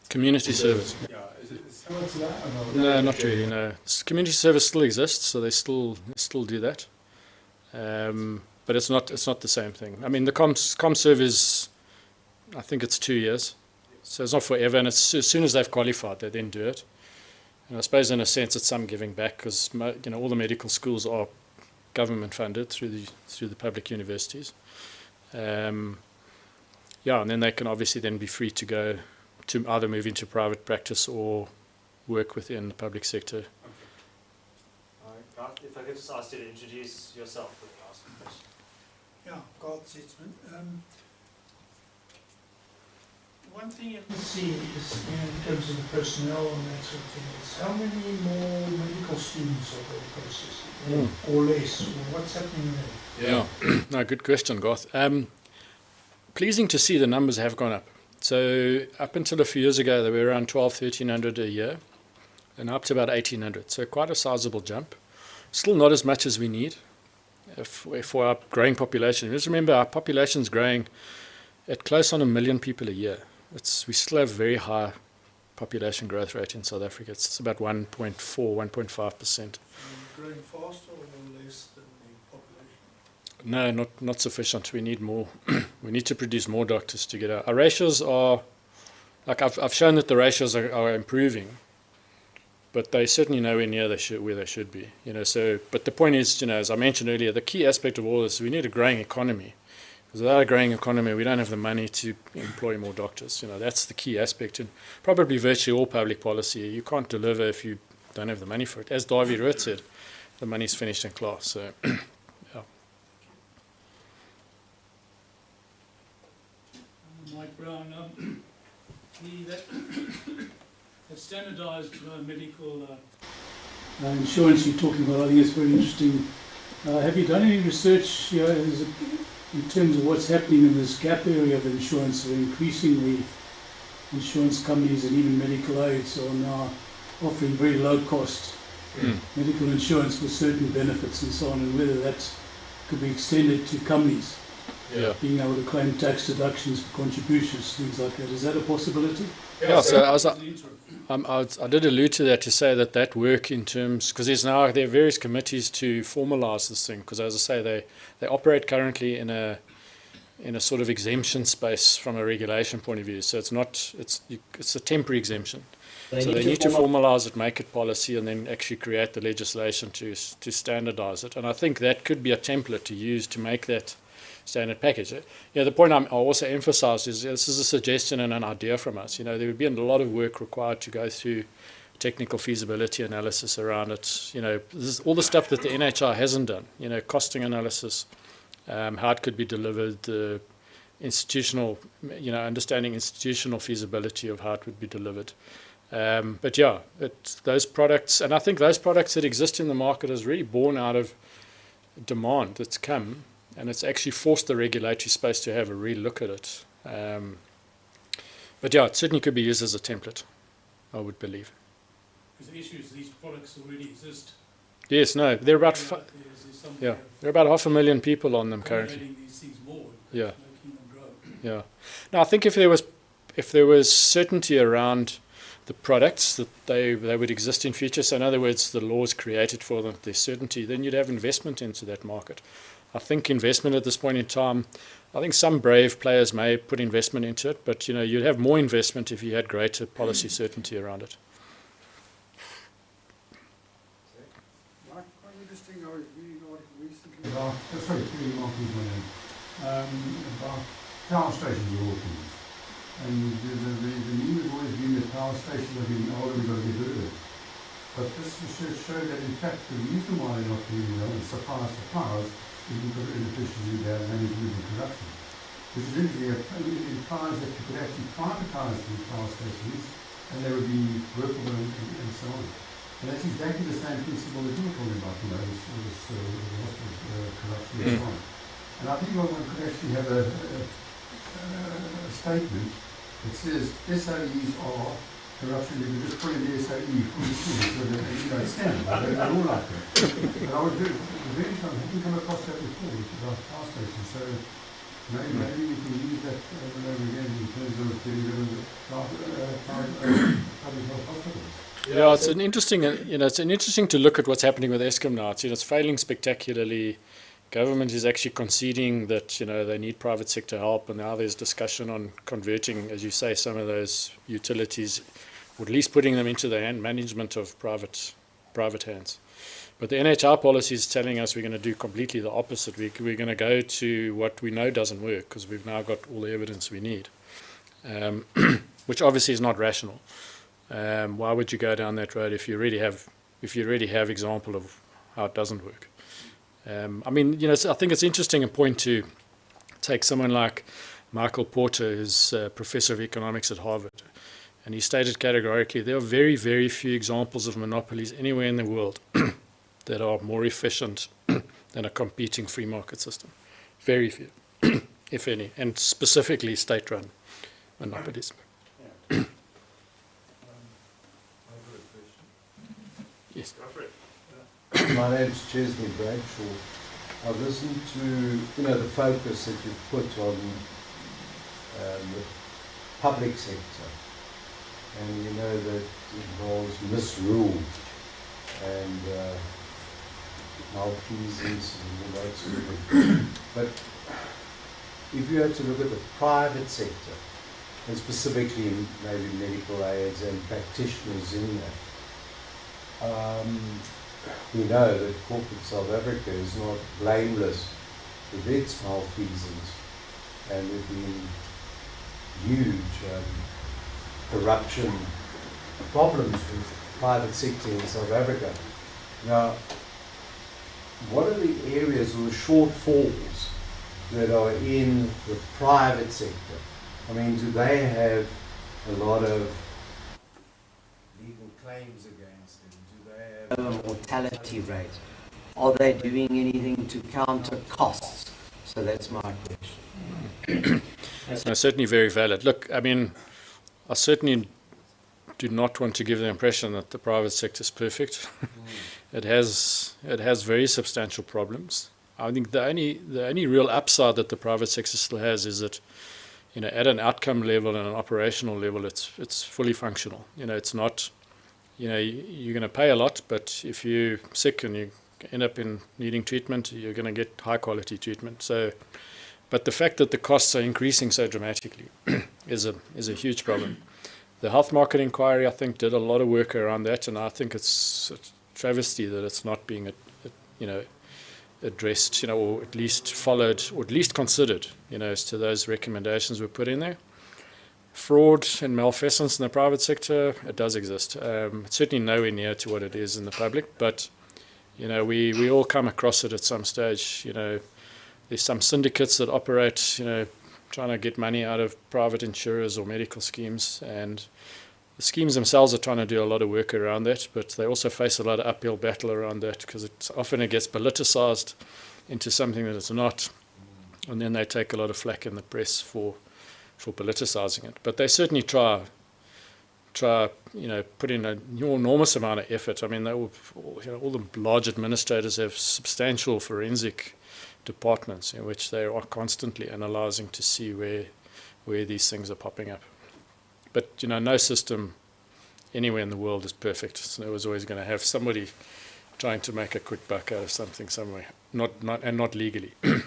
Community service. Yeah, is it the same? What's that? No, not really, no. Community service still exists, so they still do that. But it's not the same thing. I mean, the ComServe is, I think it's 2 years. So it's not forever, and it's, as soon as they've qualified, they then do it. And I suppose in a sense it's some giving back, because all the medical schools are government funded through the public universities. And then they can obviously then be free to go to either move into private practice or work within the public sector. Okay. All right, if I could just ask you to introduce yourself with the last question. Yeah, Garth Zetzman. One thing you can see is in terms of the personnel and that sort of thing is how many more medical students are they processing, or less, or what's happening there? Yeah, no, good question, Garth. Pleasing to see the numbers have gone up. So up until a few years ago, they were around 1,200, 1,300 a year, and up to about 1,800. So quite a sizable jump. Still not as much as we need for our growing population. Just remember, our population's growing at close on 1 million people a year. We still have very high population growth rate in South Africa. It's about 1.4, 1.5%. Growing faster or less than the population? No, not sufficient. We need more. We need to produce more doctors to get our ratios are, like I've shown that the ratios are improving, but they're certainly nowhere near where they should be. So, but the point is, as I mentioned earlier, the key aspect of all this is we need a growing economy. Because without a growing economy, we don't have the money to employ more doctors. That's the key aspect in probably virtually all public policy. You can't deliver if you don't have the money for it. As Davy Root said, the money's finished in class. So, yeah. Mike Brown, that standardised medical insurance you're talking about, I think it's very interesting. Have you done any research in terms of what's happening in this gap area of insurance, where increasingly insurance companies and even medical aids are now offering very low cost medical insurance with certain benefits and so on, and whether that could be extended to companies being able to claim tax deductions for contributions, things like that. Is that a possibility? Yeah, so I did allude to that, to say that work in terms, because there are various committees to formalise this thing, because as I say, they operate currently in a sort of exemption space from a regulation point of view. So it's a temporary exemption. So they need to formalise it, make it policy, and then actually create the legislation to standardise it. And I think that could be a template to use to make that standard package. The point I also emphasised is this is a suggestion and an idea from us. There would be a lot of work required to go through technical feasibility analysis around it. This is all the stuff that the NHR hasn't done. Costing analysis, how it could be delivered, institutional, understanding institutional feasibility of how it would be delivered. But yeah, those products, and I think those products that exist in the market is really born out of demand that's come. And it's actually forced the regulatory space to have a real look at it. But yeah, it certainly could be used as a template, I would believe. Because the issue is these products already exist. Yes, no, they're about there are about 500,000 people on them currently. These things more, yeah, making them grow. Yeah. Now I think if there was certainty around the products that they would exist in future, so in other words, the laws created for them, there's certainty, then you'd have investment into that market. I think investment at this point in time, I think some brave players may put investment into it, but you'd have more investment if you had greater policy certainty around it. Quite interesting. I was reading an article recently about, about power stations in Auckland. And the need has always been that power stations have been older, we've got to get rid of it. But this research showed that in fact the reason why they're not doing well is suppliers is because of inefficiency, bad management and corruption. Which is interesting, it implies that you could actually privatize these power stations and they would be workable and so on. And that's exactly the same principle that you were talking about, you know, this corruption and so on. And I think one could actually have a statement that says SOEs are corruption. You can just put in the SOE fully so that you don't stand. They're all like that. But I was very sorry, I didn't come across that before, which is our power station. So maybe we can use that over and over again in terms of getting rid of the public health hospitals. Yeah, it's an interesting to look at what's happening with Eskom now. It's failing spectacularly. Government is actually conceding that they need private sector help, and now there's discussion on converting, as you say, some of those utilities, or at least putting them into the management of private hands. But the NHR policy is telling us we're going to do completely the opposite. We're going to go to what we know doesn't work because we've now got all the evidence we need, which obviously is not rational. Why would you go down that road if you really have example of how it doesn't work? I think it's interesting a point to take someone like Michael Porter, who's a professor of economics at Harvard, and he stated categorically there are very, very few examples of monopolies anywhere in the world that are more efficient than a competing free market system. Very few, if any, and specifically state-run monopolies. Yeah. Yes. Go for it. My name's Chesney Bradshaw. I've listened to the focus that you've put on the public sector, and that involves misrule and malfeasance and all that sort of thing. But if you had to look at the private sector, and specifically maybe medical aids and practitioners in that, we know that corporate South Africa is not blameless with its malfeasance, and there have been huge corruption problems with the private sector in South Africa. Now, what are the areas or the shortfalls that are in the private sector? I mean, do they have a lot of legal claims against them? Do they have mortality rate? Are they doing anything to counter costs? So that's my question. No, certainly very valid. Look, I mean, I certainly do not want to give the impression that the private sector is perfect. It has very substantial problems. I think the only real upside that the private sector still has is that, at an outcome level and an operational level, it's fully functional. It's not, you're going to pay a lot, but if you're sick and you end up in needing treatment, you're going to get high quality treatment. So, but the fact that the costs are increasing so dramatically is a huge problem. The health market inquiry, I think, did a lot of work around that, and I think it's a travesty that it's not being, addressed, or at least followed, or at least considered, as to those recommendations we put in there. Fraud and malfeasance in the private sector, it does exist. It's certainly nowhere near to what it is in the public, but, we all come across it at some stage. There's some syndicates that operate, trying to get money out of private insurers or medical schemes, and the schemes themselves are trying to do a lot of work around that, but they also face a lot of uphill battle around that because often it gets politicized into something that it's not, and then they take a lot of flack in the press for politicizing it. But they certainly try, put in an enormous amount of effort. I mean, all the large administrators have substantial forensic departments in which they are constantly analyzing to see where these things are popping up. But no system anywhere in the world is perfect. So there was always going to have somebody trying to make a quick buck out of something somewhere, not legally. Yes,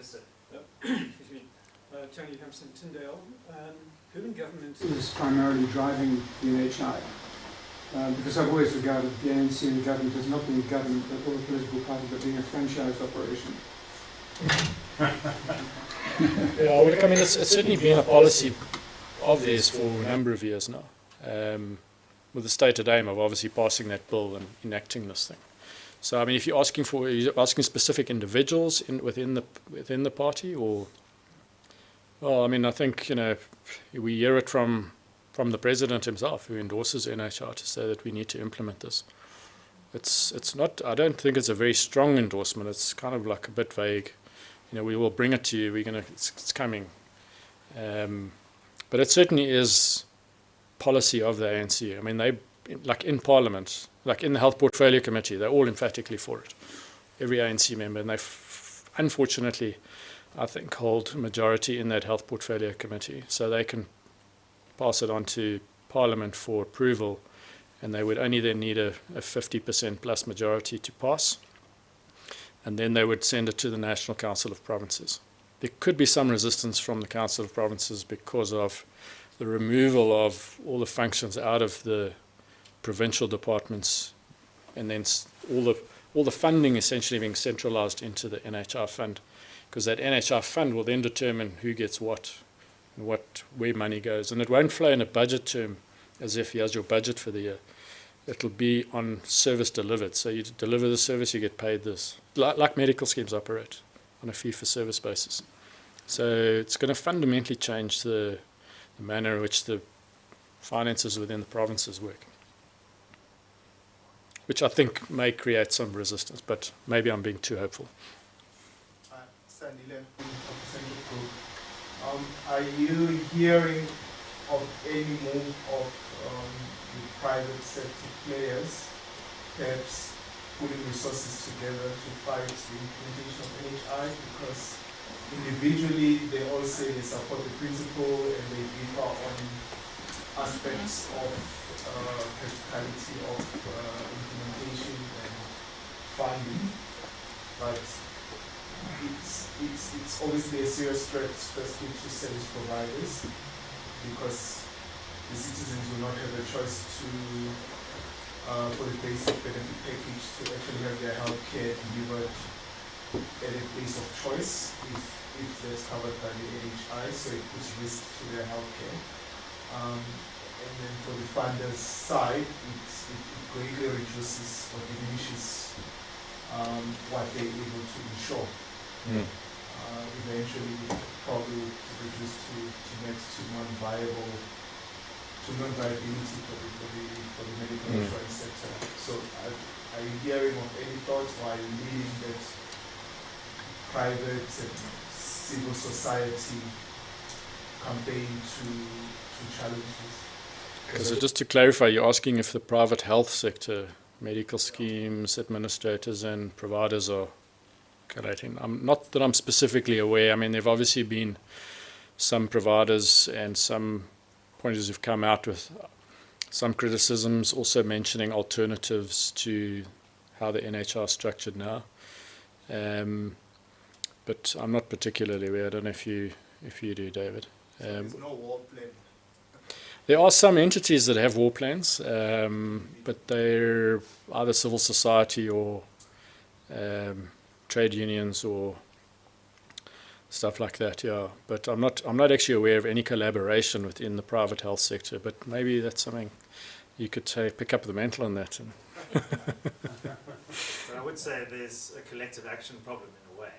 sir. Excuse me, Tony Hampson Tyndale. Who in government is primarily driving the NHI? Because I've always regarded the ANC and the government as not being a government, but all the political parties, but being a franchise operation. Yeah, I mean, it's certainly been a policy of theirs for a number of years now. with the stated aim of obviously passing that bill and enacting this thing. So I mean, if you're asking specific individuals within the party, or, well, I mean, I think, you know, we hear it from the president himself, who endorses NHR, to say that we need to implement this. It's not. I don't think it's a very strong endorsement. It's kind of like a bit vague. You know, we will bring it to you. It's coming. But it certainly is policy of the ANC. I mean, they, like in Parliament, like in the Health Portfolio Committee, they're all emphatically for it. Every ANC member, and they unfortunately, I think, hold a majority in that Health Portfolio Committee, so they can pass it on to Parliament for approval, and they would only then need a 50% plus majority to pass, and then they would send it to the National Council of Provinces. There could be some resistance from the Council of Provinces because of the removal of all the functions out of the provincial departments, and then all the funding essentially being centralised into the NHR fund, because that NHR fund will then determine who gets what and where money goes, and it won't flow in a budget term as if here's your budget for the year. It'll be on service delivered. So you deliver the service, you get paid this, like medical schemes operate on a fee-for-service basis. So it's going to fundamentally change the manner in which the finances within the provinces work, which I think may create some resistance, but maybe I'm being too hopeful. Sandy Len from Provincial Group. Are you hearing of any move of the private sector players perhaps putting resources together to fight the implementation of NHI? Because individually they all say they support the principle and they differ on aspects of practicality of implementation and funding, but it's obviously a serious threat, especially to service providers, because the citizens will not have a choice to for the basic benefit package to actually have their health care delivered at a place of choice if that's covered by the NHI, so it puts risk to their health care. And then for the funders' side, it greatly reduces or diminishes what they're able to insure. Eventually, probably reduce to next to non-viability for the medical insurance sector. So are you hearing of any thoughts, or are you leading that private and civil society campaign to challenge this? So just to clarify, you're asking if the private health sector, medical schemes, administrators and providers are collating. Not that I'm specifically aware. I mean, there have obviously been some providers and some appointees who've come out with some criticisms, also mentioning alternatives to how the NHR is structured now. But I'm not particularly aware. I don't know if you do, David. There's no war plan. There are some entities that have war plans, but they're either civil society or trade unions or stuff like that. Yeah, but I'm not actually aware of any collaboration within the private health sector. But maybe that's something you could say, pick up the mantle on that. But I would say there's a collective action problem in a way,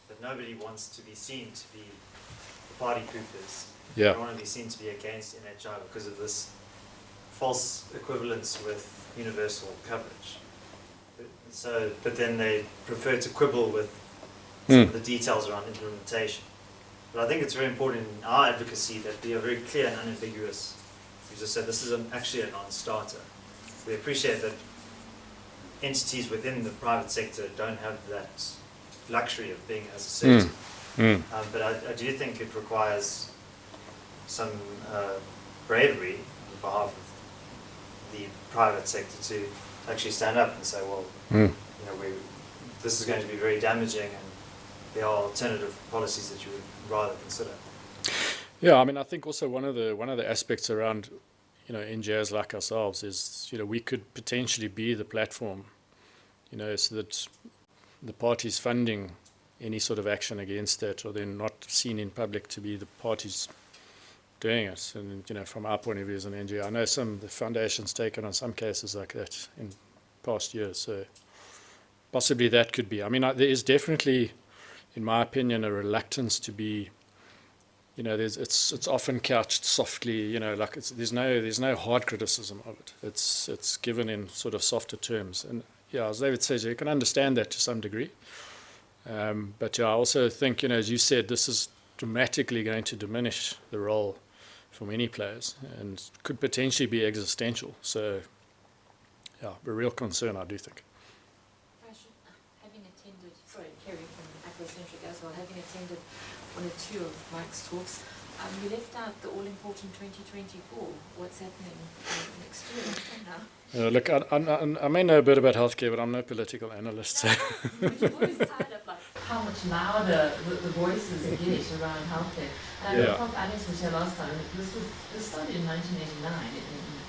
that nobody wants to be seen to be the party poopers. Yeah. They don't want to be seen to be against NHI because of this false equivalence with universal coverage. So, but then they prefer to quibble with some of the details around implementation. But I think it's very important in our advocacy that we are very clear and unambiguous. You just said this is actually a non-starter. We appreciate that entities within the private sector don't have that luxury of being as assertive. But I do think it requires some bravery on behalf of the private sector to actually stand up and say, well, this is going to be very damaging, and there are alternative policies that you would rather consider. Yeah, I mean, I think also one of the aspects around, NGOs like ourselves is, we could potentially be the platform, so that the parties funding any sort of action against that, or they're not seen in public to be the parties doing it. And from our point of view as an NGO, I know the foundation's taken on some cases like that in past years. So possibly that could be. I mean, there is definitely, in my opinion, a reluctance to be. It's often couched softly. Like there's no hard criticism of it. It's given in sort of softer terms. And yeah, as David says, you can understand that to some degree. But yeah, I also think, as you said, this is dramatically going to diminish the role for many players and could potentially be existential. So yeah, a real concern, I do think. Having attended, Kerry from Afrocentric as well, having attended one or two of Mike's talks, you left out the all-important 2024. What's happening next year? Look, I may know a bit about healthcare, but I'm no political analyst. So. But you've always tied up how much louder the voices get around healthcare. And I know Prof. Alex was here last time, and this started in 1989 in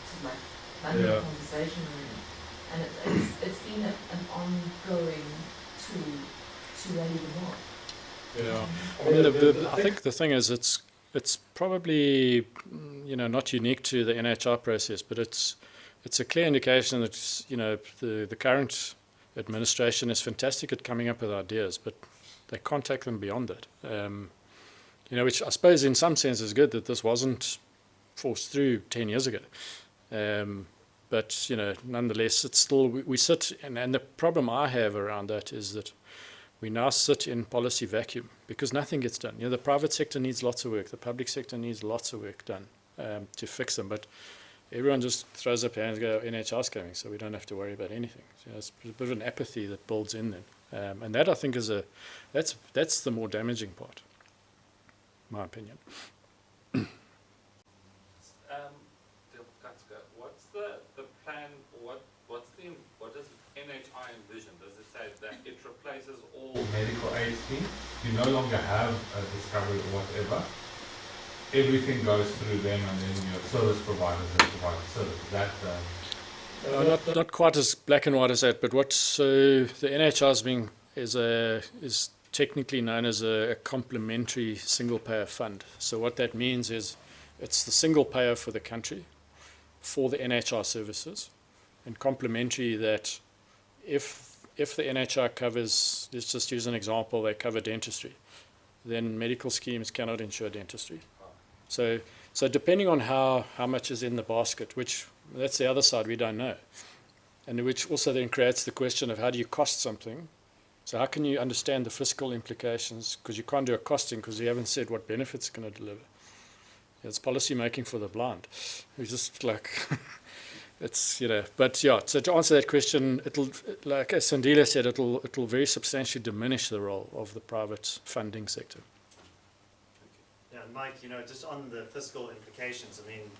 sort of like London conversation, and it's been an ongoing tool to rally the mob. Yeah, I mean, I think the thing is, it's probably not unique to the NHR process, but it's a clear indication that the current administration is fantastic at coming up with ideas, but they can't take them beyond that. Which I suppose in some sense is good that this wasn't forced through 10 years ago. But nonetheless, it's still we sit, and the problem I have around that is that we now sit in policy vacuum because nothing gets done. The private sector needs lots of work. The public sector needs lots of work done to fix them. But everyone just throws up their hands and goes, NHR's coming, so we don't have to worry about anything. So it's a bit of an apathy that builds in then. And that, I think, is that's the more damaging part, in my opinion. What's the plan? What does NHI envision? Does it say that it replaces all medical aid schemes? You no longer have a discovery or whatever. Everything goes through them, and then your service providers that provide the service. Not quite as black and white as that, but so the NHR is technically known as a complementary single payer fund. So what that means is it's the single payer for the country for the NHR services, and complementary that if the NHR covers, let's just use an example, they cover dentistry, then medical schemes cannot insure dentistry. So depending on how much is in the basket, which that's the other side, we don't know. And which also then creates the question of how do you cost something? So how can you understand the fiscal implications? Because you can't do a costing because you haven't said what benefits it's going to deliver. It's policy making for the blind. We just like, it's, but yeah, so to answer that question, it'll, like as Sandila said, it'll very substantially diminish the role of the private funding sector. Yeah, Mike, just on the fiscal implications, I mean,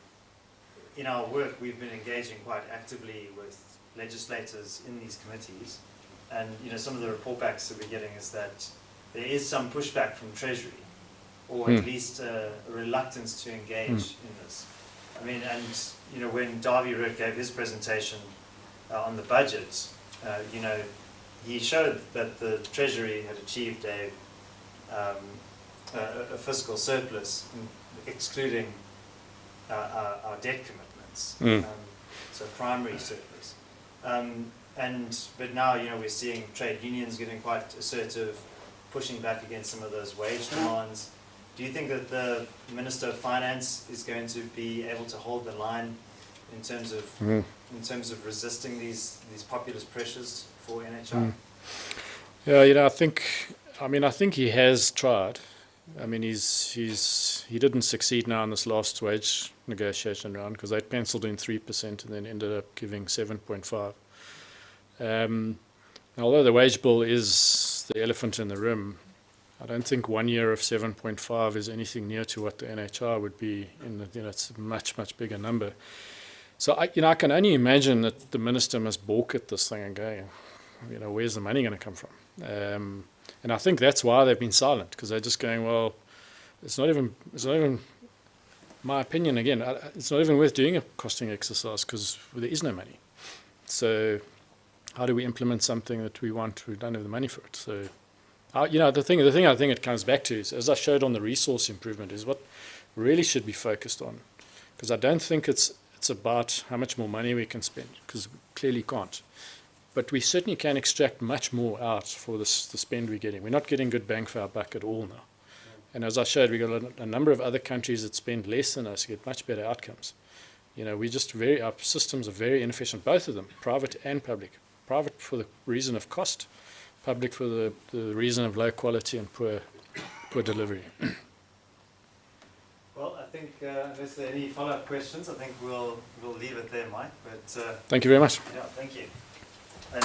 in our work, we've been engaging quite actively with legislators in these committees, and some of the report backs that we're getting is that there is some pushback from Treasury, or at least a reluctance to engage in this. I mean, and when Davy Ritt gave his presentation on the budget, he showed that the Treasury had achieved a fiscal surplus, excluding our debt commitments, so primary surplus. But now we're seeing trade unions getting quite assertive, pushing back against some of those wage demands. Do you think that the Minister of Finance is going to be able to hold the line in terms of resisting these populist pressures for NHI? Yeah, I think he has tried. I mean, he didn't succeed now in this last wage negotiation round because they penciled in 3% and then ended up giving 7.5%. Although the wage bill is the elephant in the room, I don't think 1 year of 7.5 is anything near to what the NHR would be. It's a much, much bigger number. So I can only imagine that the minister must balk at this thing and go, where's the money going to come from? And I think that's why they've been silent, because they're just going, well, it's not even my opinion again. It's not even worth doing a costing exercise because there is no money. So how do we implement something that we want? We don't have the money for it. So The thing I think it comes back to is, as I showed on the resource improvement, is what really should be focused on. Because I don't think it's about how much more money we can spend, because we clearly can't. But we certainly can extract much more out for the spend we're getting. We're not getting good bang for our buck at all now. And as I showed, we've got a number of other countries that spend less than us, get much better outcomes. Our systems are very inefficient, both of them, private and public. Private for the reason of cost, public for the reason of low quality and poor delivery. Well, I think unless there are any follow-up questions, I think we'll leave it there, Mike. But thank you very much. Yeah, thank you. And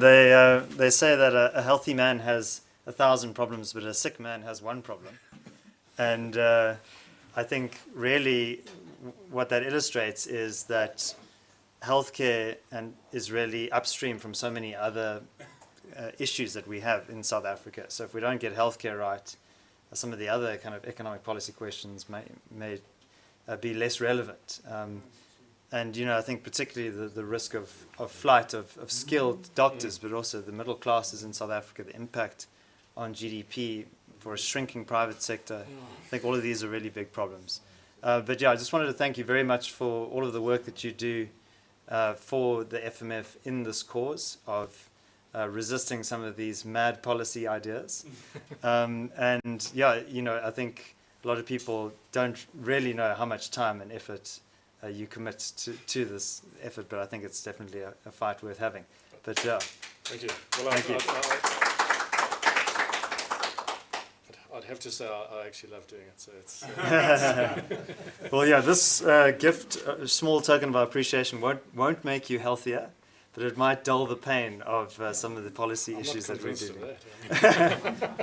they say that a healthy man has 1,000 problems, but a sick man has one problem. And I think really what that illustrates is that healthcare is really upstream from so many other issues that we have in South Africa. So if we don't get healthcare right, some of the other kind of economic policy questions may be less relevant. And I think particularly the risk of flight of skilled doctors, but also the middle classes in South Africa, the impact on GDP for a shrinking private sector. I think all of these are really big problems. But yeah, I just wanted to thank you very much for all of the work that you do for the FMF in this cause of resisting some of these mad policy ideas. And yeah, I think a lot of people don't really know how much time and effort you commit to this effort, but I think it's definitely a fight worth having. But yeah. Thank you. Well, thank you. I'd have to say I actually love doing it. So it's. Well, yeah, this gift, a small token of our appreciation, won't make you healthier, but it might dull the pain of some of the policy issues that we're dealing with.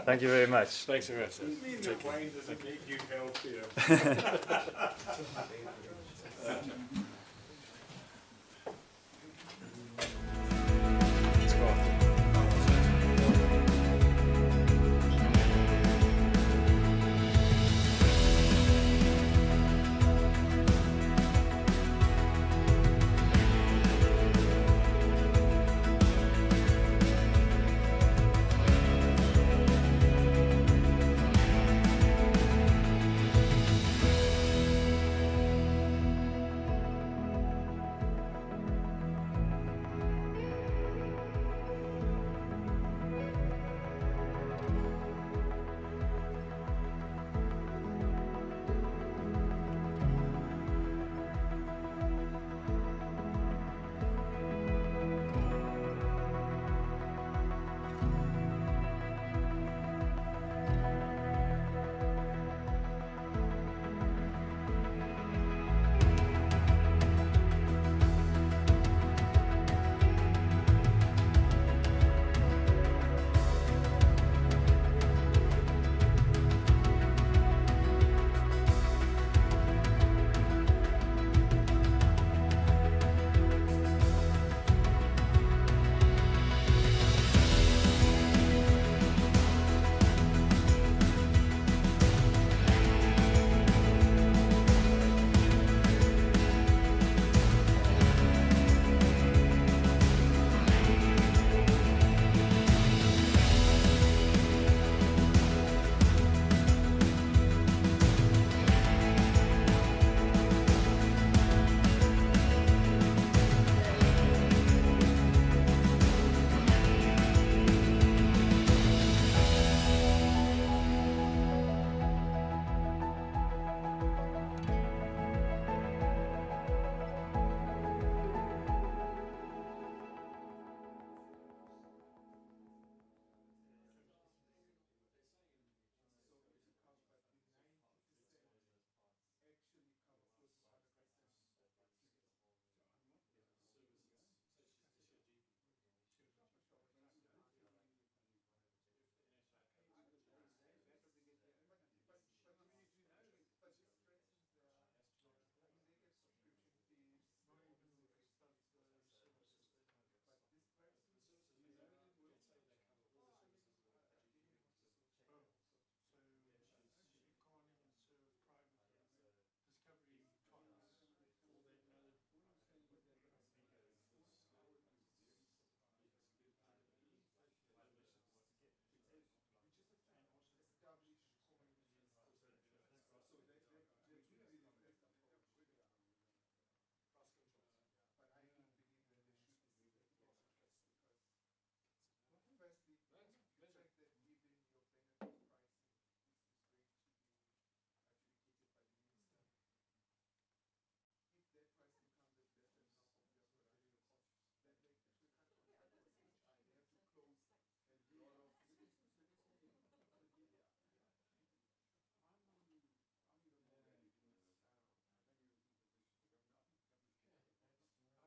Thank you very much. Thanks very much. Doesn't mean that wine doesn't make you healthier. Let's go.